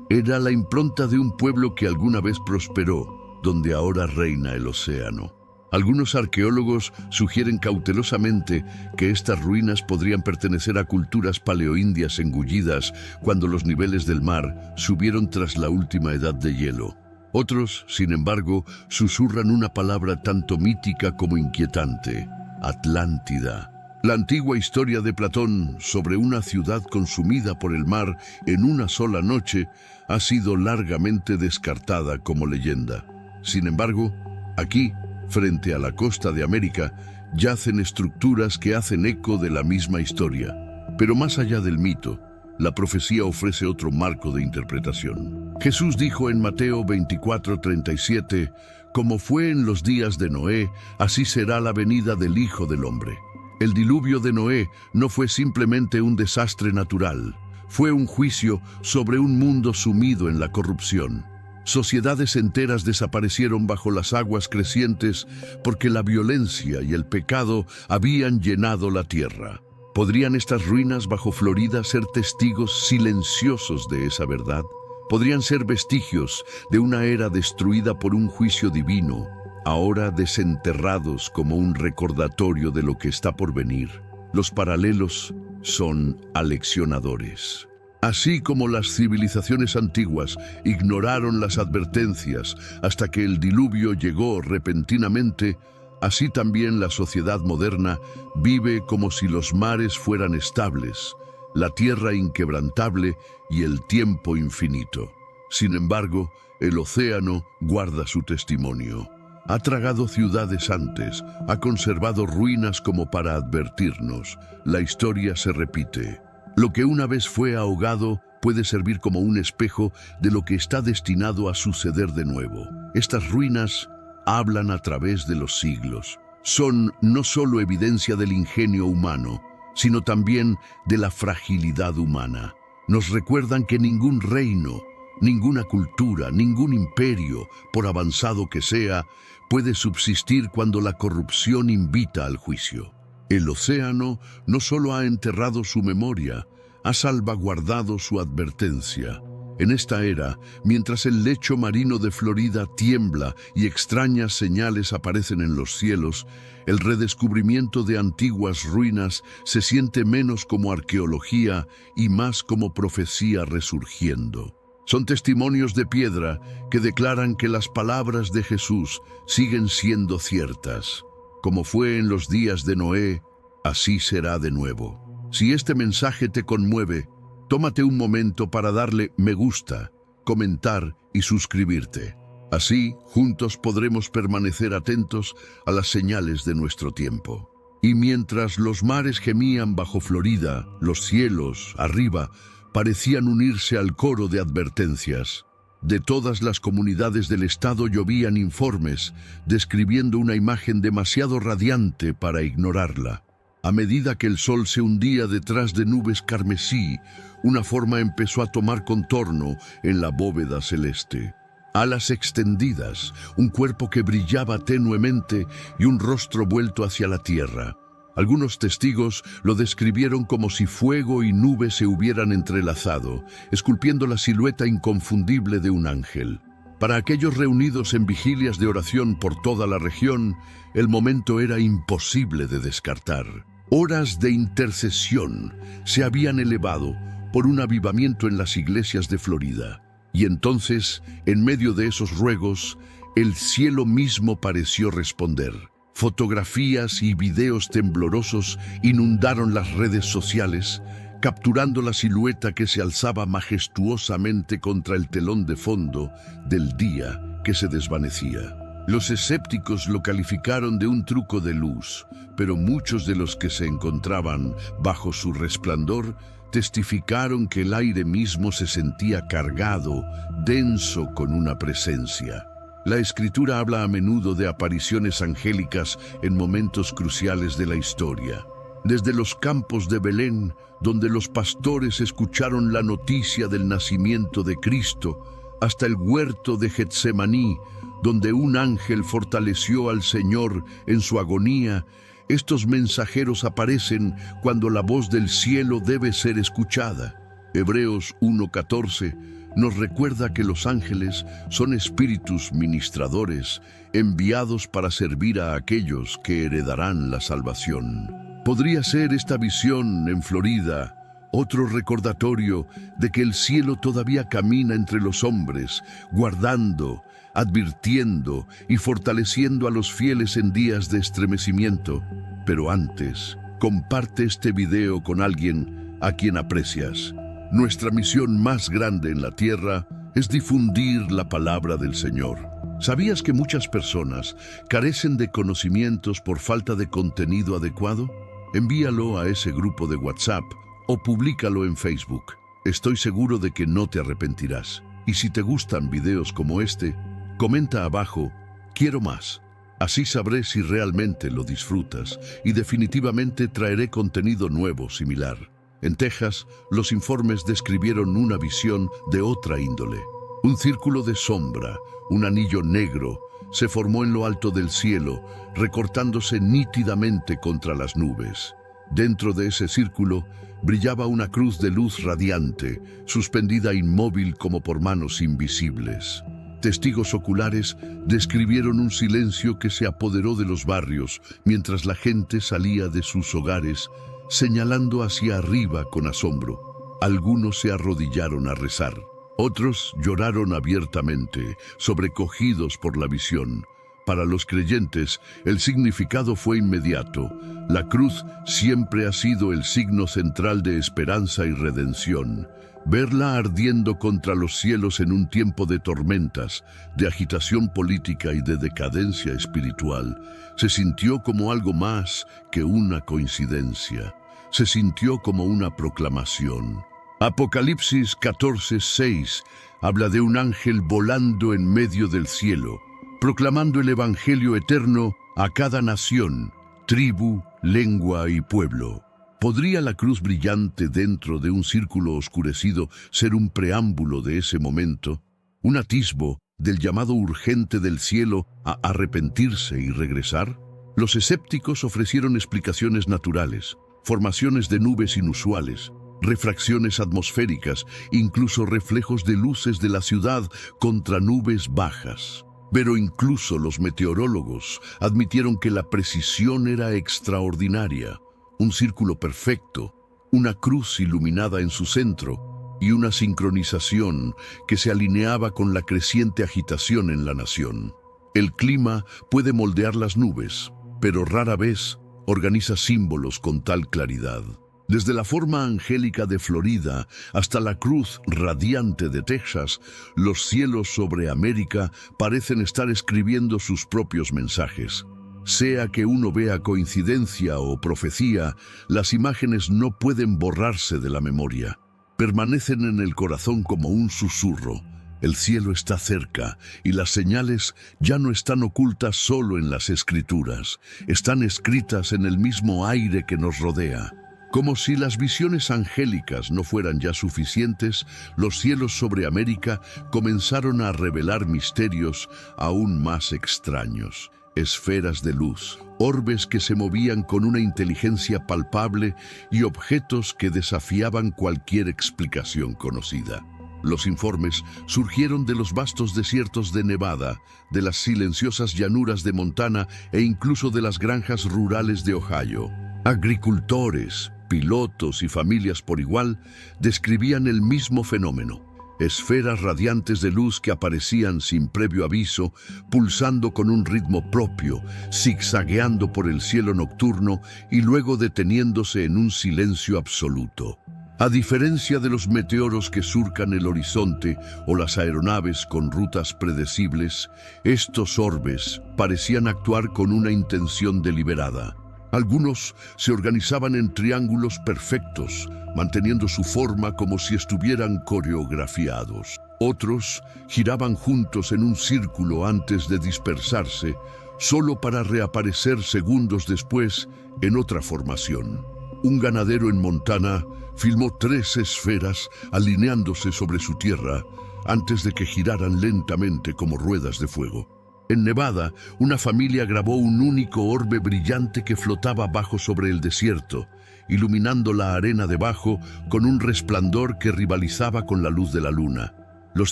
Era la impronta de un pueblo que alguna vez prosperó, donde ahora reina el océano. Algunos arqueólogos sugieren cautelosamente que estas ruinas podrían pertenecer a culturas paleoindias engullidas cuando los niveles del mar subieron tras la última edad de hielo. Otros, sin embargo, susurran una palabra tanto mítica como inquietante: Atlántida. La antigua historia de Platón sobre una ciudad consumida por el mar en una sola noche ha sido largamente descartada como leyenda. Sin embargo, aquí, frente a la costa de América, yacen estructuras que hacen eco de la misma historia. Pero más allá del mito, la profecía ofrece otro marco de interpretación. Jesús dijo en Mateo 24:37, «Como fue en los días de Noé, así será la venida del Hijo del Hombre». El diluvio de Noé no fue simplemente un desastre natural, fue un juicio sobre un mundo sumido en la corrupción. Sociedades enteras desaparecieron bajo las aguas crecientes porque la violencia y el pecado habían llenado la tierra. ¿Podrían estas ruinas bajo Florida ser testigos silenciosos de esa verdad? ¿Podrían ser vestigios de una era destruida por un juicio divino, ahora desenterrados como un recordatorio de lo que está por venir? Los paralelos son aleccionadores. Así como las civilizaciones antiguas ignoraron las advertencias hasta que el diluvio llegó repentinamente, así también la sociedad moderna vive como si los mares fueran estables, la tierra inquebrantable y el tiempo infinito. Sin embargo, el océano guarda su testimonio. Ha tragado ciudades antes, ha conservado ruinas como para advertirnos. La historia se repite. Lo que una vez fue ahogado puede servir como un espejo de lo que está destinado a suceder de nuevo. Estas ruinas hablan a través de los siglos. Son no solo evidencia del ingenio humano, sino también de la fragilidad humana. Nos recuerdan que ningún reino, ninguna cultura, ningún imperio, por avanzado que sea, puede subsistir cuando la corrupción invita al juicio. El océano no solo ha enterrado su memoria, ha salvaguardado su advertencia. En esta era, mientras el lecho marino de Florida tiembla y extrañas señales aparecen en los cielos, el redescubrimiento de antiguas ruinas se siente menos como arqueología y más como profecía resurgiendo. Son testimonios de piedra que declaran que las palabras de Jesús siguen siendo ciertas. Como fue en los días de Noé, así será de nuevo. Si este mensaje te conmueve, tómate un momento para darle me gusta, comentar y suscribirte. Así, juntos podremos permanecer atentos a las señales de nuestro tiempo. Y mientras los mares gemían bajo Florida, los cielos, arriba, parecían unirse al coro de advertencias. De todas las comunidades del estado llovían informes, describiendo una imagen demasiado radiante para ignorarla. A medida que el sol se hundía detrás de nubes carmesí, una forma empezó a tomar contorno en la bóveda celeste. Alas extendidas, un cuerpo que brillaba tenuemente y un rostro vuelto hacia la tierra. Algunos testigos lo describieron como si fuego y nubes se hubieran entrelazado, esculpiendo la silueta inconfundible de un ángel. Para aquellos reunidos en vigilias de oración por toda la región, el momento era imposible de descartar. Horas de intercesión se habían elevado por un avivamiento en las iglesias de Florida. Y entonces, en medio de esos ruegos, el cielo mismo pareció responder. Fotografías y videos temblorosos inundaron las redes sociales, capturando la silueta que se alzaba majestuosamente contra el telón de fondo del día que se desvanecía. Los escépticos lo calificaron de un truco de luz, pero muchos de los que se encontraban bajo su resplandor testificaron que el aire mismo se sentía cargado, denso con una presencia. La Escritura habla a menudo de apariciones angélicas en momentos cruciales de la historia. Desde los campos de Belén, donde los pastores escucharon la noticia del nacimiento de Cristo, hasta el huerto de Getsemaní, donde un ángel fortaleció al Señor en su agonía, estos mensajeros aparecen cuando la voz del cielo debe ser escuchada. Hebreos 1:14 nos recuerda que los ángeles son espíritus ministradores enviados para servir a aquellos que heredarán la salvación. ¿Podría ser esta visión en Florida otro recordatorio de que el cielo todavía camina entre los hombres, guardando, advirtiendo y fortaleciendo a los fieles en días de estremecimiento? Pero antes, comparte este video con alguien a quien aprecias. Nuestra misión más grande en la tierra es difundir la palabra del Señor. ¿Sabías que muchas personas carecen de conocimientos por falta de contenido adecuado? Envíalo a ese grupo de WhatsApp o públicalo en Facebook. Estoy seguro de que no te arrepentirás. Y si te gustan videos como este, comenta abajo, quiero más. Así sabré si realmente lo disfrutas y definitivamente traeré contenido nuevo similar. En Texas, los informes describieron una visión de otra índole. Un círculo de sombra, un anillo negro, se formó en lo alto del cielo, recortándose nítidamente contra las nubes. Dentro de ese círculo brillaba una cruz de luz radiante, suspendida inmóvil como por manos invisibles. Testigos oculares describieron un silencio que se apoderó de los barrios mientras la gente salía de sus hogares, señalando hacia arriba con asombro. Algunos se arrodillaron a rezar. Otros lloraron abiertamente, sobrecogidos por la visión. Para los creyentes, el significado fue inmediato. La cruz siempre ha sido el signo central de esperanza y redención. Verla ardiendo contra los cielos en un tiempo de tormentas, de agitación política y de decadencia espiritual, se sintió como algo más que una coincidencia. Se sintió como una proclamación. Apocalipsis 14:6 habla de un ángel volando en medio del cielo, proclamando el evangelio eterno a cada nación, tribu, lengua y pueblo. ¿Podría la cruz brillante dentro de un círculo oscurecido ser un preámbulo de ese momento? ¿Un atisbo del llamado urgente del cielo a arrepentirse y regresar? Los escépticos ofrecieron explicaciones naturales, formaciones de nubes inusuales, refracciones atmosféricas, incluso reflejos de luces de la ciudad contra nubes bajas. Pero incluso los meteorólogos admitieron que la precisión era extraordinaria. Un círculo perfecto, una cruz iluminada en su centro y una sincronización que se alineaba con la creciente agitación en la nación. El clima puede moldear las nubes, pero rara vez organiza símbolos con tal claridad. Desde la forma angélica de Florida hasta la cruz radiante de Texas, los cielos sobre América parecen estar escribiendo sus propios mensajes. Sea que uno vea coincidencia o profecía, las imágenes no pueden borrarse de la memoria. Permanecen en el corazón como un susurro. El cielo está cerca y las señales ya no están ocultas solo en las escrituras, están escritas en el mismo aire que nos rodea. Como si las visiones angélicas no fueran ya suficientes, los cielos sobre América comenzaron a revelar misterios aún más extraños. Esferas de luz, orbes que se movían con una inteligencia palpable y objetos que desafiaban cualquier explicación conocida. Los informes surgieron de los vastos desiertos de Nevada, de las silenciosas llanuras de Montana e incluso de las granjas rurales de Ohio. Agricultores, pilotos y familias por igual describían el mismo fenómeno. Esferas radiantes de luz que aparecían sin previo aviso, pulsando con un ritmo propio, zigzagueando por el cielo nocturno y luego deteniéndose en un silencio absoluto. A diferencia de los meteoros que surcan el horizonte o las aeronaves con rutas predecibles, estos orbes parecían actuar con una intención deliberada. Algunos se organizaban en triángulos perfectos, manteniendo su forma como si estuvieran coreografiados. Otros giraban juntos en un círculo antes de dispersarse, solo para reaparecer segundos después en otra formación. Un ganadero en Montana filmó 3 esferas alineándose sobre su tierra antes de que giraran lentamente como ruedas de fuego. En Nevada, una familia grabó un único orbe brillante que flotaba bajo sobre el desierto, iluminando la arena debajo con un resplandor que rivalizaba con la luz de la luna. Los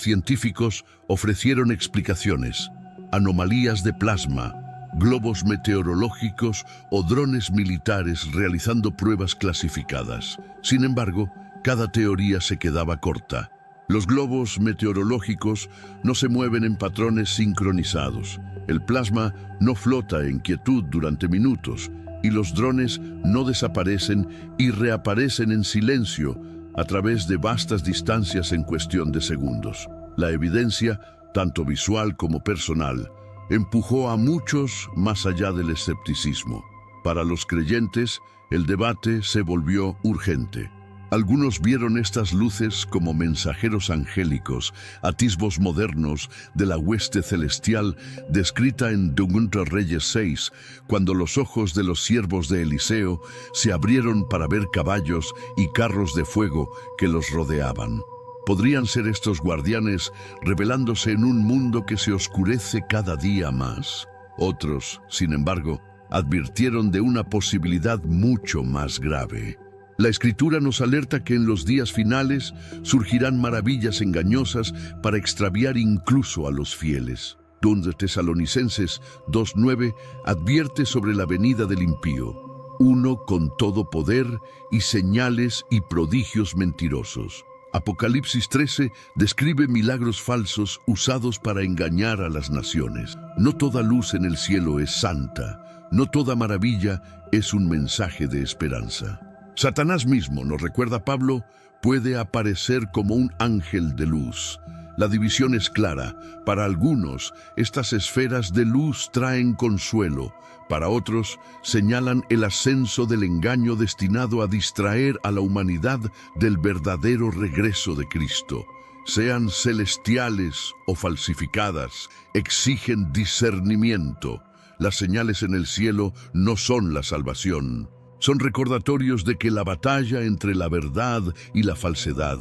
científicos ofrecieron explicaciones: anomalías de plasma, globos meteorológicos o drones militares realizando pruebas clasificadas. Sin embargo, cada teoría se quedaba corta. Los globos meteorológicos no se mueven en patrones sincronizados. El plasma no flota en quietud durante minutos y los drones no desaparecen y reaparecen en silencio a través de vastas distancias en cuestión de segundos. La evidencia, tanto visual como personal, empujó a muchos más allá del escepticismo. Para los creyentes, el debate se volvió urgente. Algunos vieron estas luces como mensajeros angélicos, atisbos modernos de la hueste celestial descrita en 2 Reyes 6, cuando los ojos de los siervos de Eliseo se abrieron para ver caballos y carros de fuego que los rodeaban. Podrían ser estos guardianes revelándose en un mundo que se oscurece cada día más. Otros, sin embargo, advirtieron de una posibilidad mucho más grave. La Escritura nos alerta que en los días finales surgirán maravillas engañosas para extraviar incluso a los fieles. 2 Tesalonicenses 2:9 advierte sobre la venida del impío, uno con todo poder y señales y prodigios mentirosos. Apocalipsis 13 describe milagros falsos usados para engañar a las naciones. No toda luz en el cielo es santa, no toda maravilla es un mensaje de esperanza. Satanás mismo, nos recuerda Pablo, puede aparecer como un ángel de luz. La división es clara. Para algunos, estas esferas de luz traen consuelo. Para otros, señalan el ascenso del engaño destinado a distraer a la humanidad del verdadero regreso de Cristo. Sean celestiales o falsificadas, exigen discernimiento. Las señales en el cielo no son la salvación. Son recordatorios de que la batalla entre la verdad y la falsedad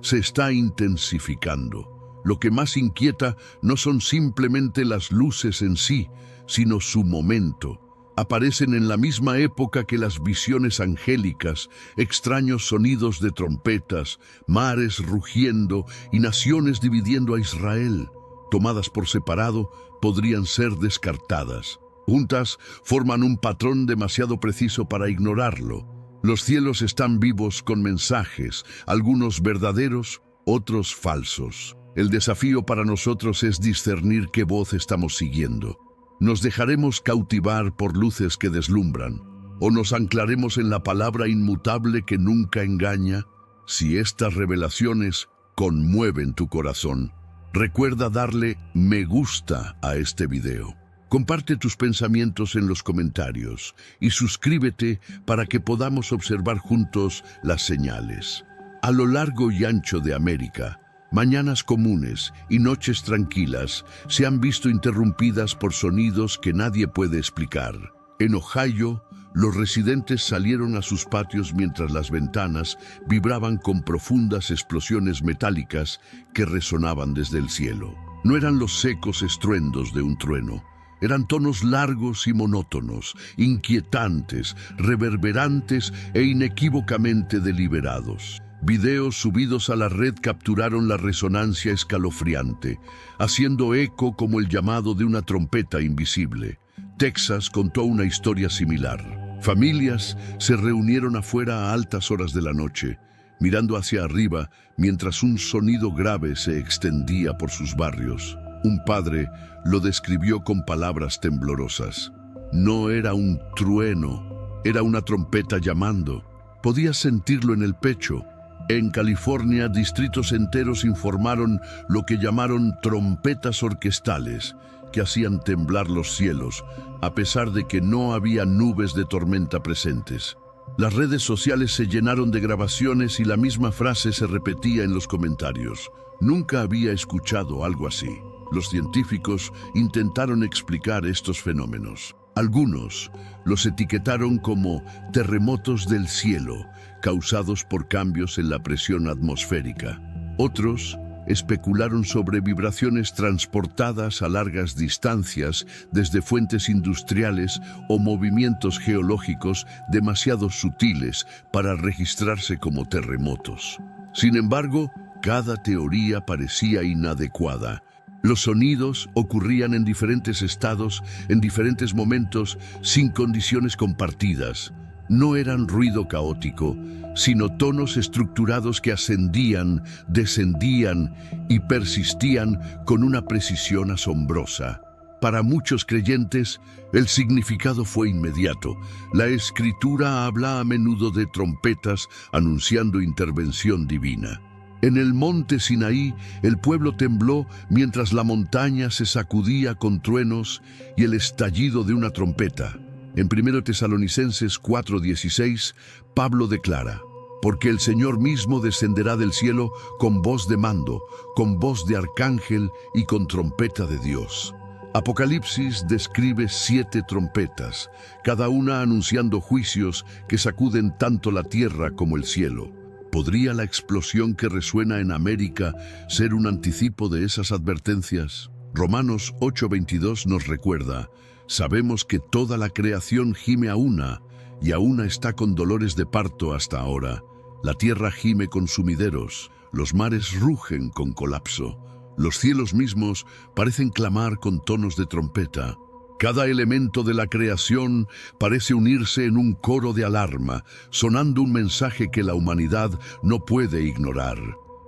se está intensificando. Lo que más inquieta no son simplemente las luces en sí, sino su momento. aparecen en la misma época que las visiones angélicas, extraños sonidos de trompetas, mares rugiendo y naciones dividiendo a Israel. Tomadas por separado, podrían ser descartadas. Juntas, forman un patrón demasiado preciso para ignorarlo. Los cielos están vivos con mensajes, algunos verdaderos, otros falsos. El desafío para nosotros es discernir qué voz estamos siguiendo. ¿Nos dejaremos cautivar por luces que deslumbran? ¿O nos anclaremos en la palabra inmutable que nunca engaña? Si estas revelaciones conmueven tu corazón, recuerda darle me gusta a este video. Comparte tus pensamientos en los comentarios y suscríbete para que podamos observar juntos las señales. A lo largo y ancho de América, mañanas comunes y noches tranquilas se han visto interrumpidas por sonidos que nadie puede explicar. En Ohio, los residentes salieron a sus patios mientras las ventanas vibraban con profundas explosiones metálicas que resonaban desde el cielo. No eran los secos estruendos de un trueno. Eran tonos largos y monótonos, inquietantes, reverberantes e inequívocamente deliberados. Videos subidos a la red capturaron la resonancia escalofriante, haciendo eco como el llamado de una trompeta invisible. Texas contó una historia similar. Familias se reunieron afuera a altas horas de la noche, mirando hacia arriba mientras un sonido grave se extendía por sus barrios. Un padre lo describió con palabras temblorosas. No era un trueno, era una trompeta llamando. Podía sentirlo en el pecho. En California, distritos enteros informaron lo que llamaron trompetas orquestales, que hacían temblar los cielos, a pesar de que no había nubes de tormenta presentes. Las redes sociales se llenaron de grabaciones y la misma frase se repetía en los comentarios. Nunca había escuchado algo así. Los científicos intentaron explicar estos fenómenos. Algunos los etiquetaron como terremotos del cielo, causados por cambios en la presión atmosférica. Otros especularon sobre vibraciones transportadas a largas distancias desde fuentes industriales o movimientos geológicos demasiado sutiles para registrarse como terremotos. Sin embargo, cada teoría parecía inadecuada. Los sonidos ocurrían en diferentes estados, en diferentes momentos, sin condiciones compartidas. No eran ruido caótico, sino tonos estructurados que ascendían, descendían y persistían con una precisión asombrosa. Para muchos creyentes, el significado fue inmediato. La Escritura habla a menudo de trompetas anunciando intervención divina. En el monte Sinaí, el pueblo tembló mientras la montaña se sacudía con truenos y el estallido de una trompeta. En 1 Tesalonicenses 4:16, Pablo declara: porque el Señor mismo descenderá del cielo con voz de mando, con voz de arcángel y con trompeta de Dios. Apocalipsis describe 7 trompetas, cada una anunciando juicios que sacuden tanto la tierra como el cielo. ¿Podría la explosión que resuena en América ser un anticipo de esas advertencias? Romanos 8:22 nos recuerda: sabemos que toda la creación gime a una, y a una está con dolores de parto hasta ahora. La tierra gime con sumideros, los mares rugen con colapso, los cielos mismos parecen clamar con tonos de trompeta. Cada elemento de la creación parece unirse en un coro de alarma, sonando un mensaje que la humanidad no puede ignorar.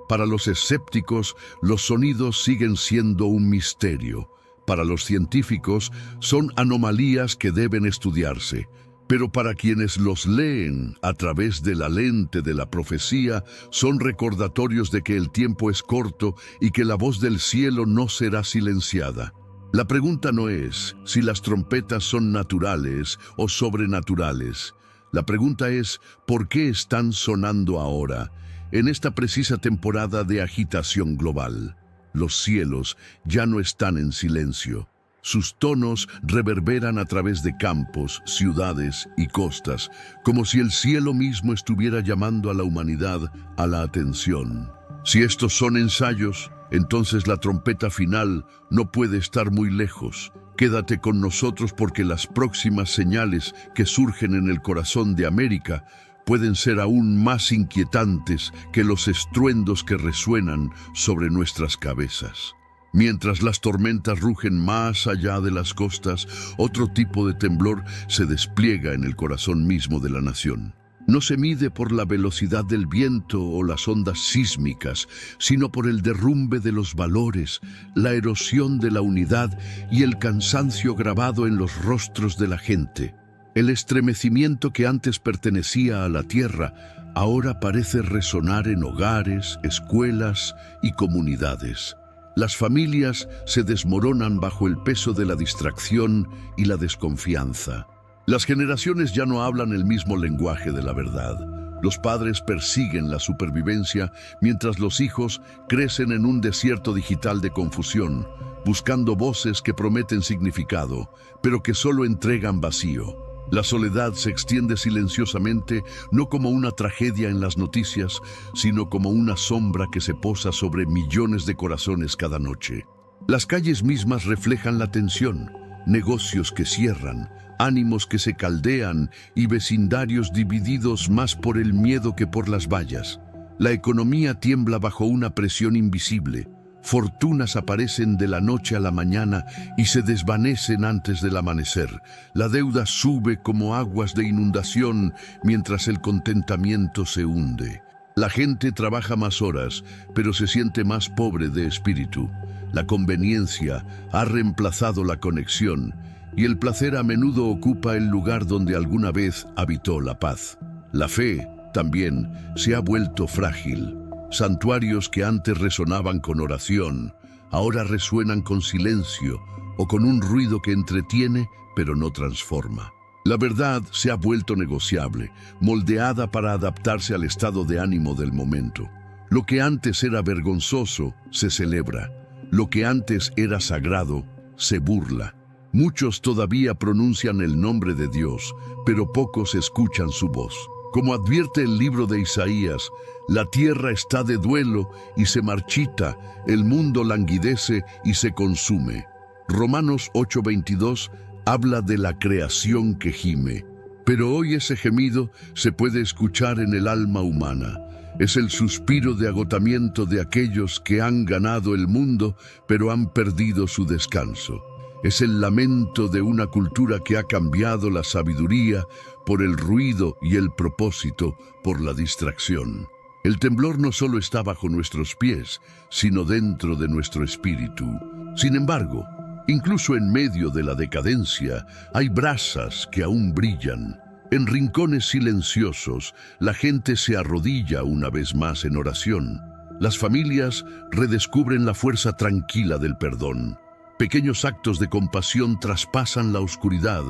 Para los escépticos, los sonidos siguen siendo un misterio. Para los científicos, son anomalías que deben estudiarse. Pero para quienes los leen a través de la lente de la profecía, son recordatorios de que el tiempo es corto y que la voz del cielo no será silenciada. La pregunta no es si las trompetas son naturales o sobrenaturales. La pregunta es ¿por qué están sonando ahora, en esta precisa temporada de agitación global? Los cielos ya no están en silencio. Sus tonos reverberan a través de campos, ciudades y costas, como si el cielo mismo estuviera llamando a la humanidad a la atención. Si estos son ensayos, entonces la trompeta final no puede estar muy lejos. Quédate con nosotros porque las próximas señales que surgen en el corazón de América pueden ser aún más inquietantes que los estruendos que resuenan sobre nuestras cabezas. Mientras las tormentas rugen más allá de las costas, otro tipo de temblor se despliega en el corazón mismo de la nación. No se mide por la velocidad del viento o las ondas sísmicas, sino por el derrumbe de los valores, la erosión de la unidad y el cansancio grabado en los rostros de la gente. El estremecimiento que antes pertenecía a la tierra ahora parece resonar en hogares, escuelas y comunidades. Las familias se desmoronan bajo el peso de la distracción y la desconfianza. Las generaciones ya no hablan el mismo lenguaje de la verdad. Los padres persiguen la supervivencia mientras los hijos crecen en un desierto digital de confusión, buscando voces que prometen significado, pero que solo entregan vacío. La soledad se extiende silenciosamente, no como una tragedia en las noticias, sino como una sombra que se posa sobre millones de corazones cada noche. Las calles mismas reflejan la tensión, negocios que cierran, ánimos que se caldean y vecindarios divididos más por el miedo que por las vallas. La economía tiembla bajo una presión invisible. Fortunas aparecen de la noche a la mañana y se desvanecen antes del amanecer. La deuda sube como aguas de inundación mientras el contentamiento se hunde. La gente trabaja más horas, pero se siente más pobre de espíritu. La conveniencia ha reemplazado la conexión y el placer a menudo ocupa el lugar donde alguna vez habitó la paz. La fe, también, se ha vuelto frágil. Santuarios que antes resonaban con oración, ahora resuenan con silencio o con un ruido que entretiene pero no transforma. La verdad se ha vuelto negociable, moldeada para adaptarse al estado de ánimo del momento. Lo que antes era vergonzoso se celebra. Lo que antes era sagrado se burla. Muchos todavía pronuncian el nombre de Dios, pero pocos escuchan su voz. Como advierte el libro de Isaías, la tierra está de duelo y se marchita, el mundo languidece y se consume. Romanos 8:22 habla de la creación que gime. Pero hoy ese gemido se puede escuchar en el alma humana. Es el suspiro de agotamiento de aquellos que han ganado el mundo, pero han perdido su descanso. Es el lamento de una cultura que ha cambiado la sabiduría por el ruido y el propósito por la distracción. El temblor no solo está bajo nuestros pies, sino dentro de nuestro espíritu. Sin embargo, incluso en medio de la decadencia, hay brasas que aún brillan. En rincones silenciosos, la gente se arrodilla una vez más en oración. Las familias redescubren la fuerza tranquila del perdón. Pequeños actos de compasión traspasan la oscuridad,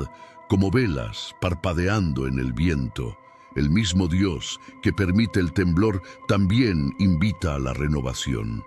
como velas parpadeando en el viento. El mismo Dios que permite el temblor también invita a la renovación.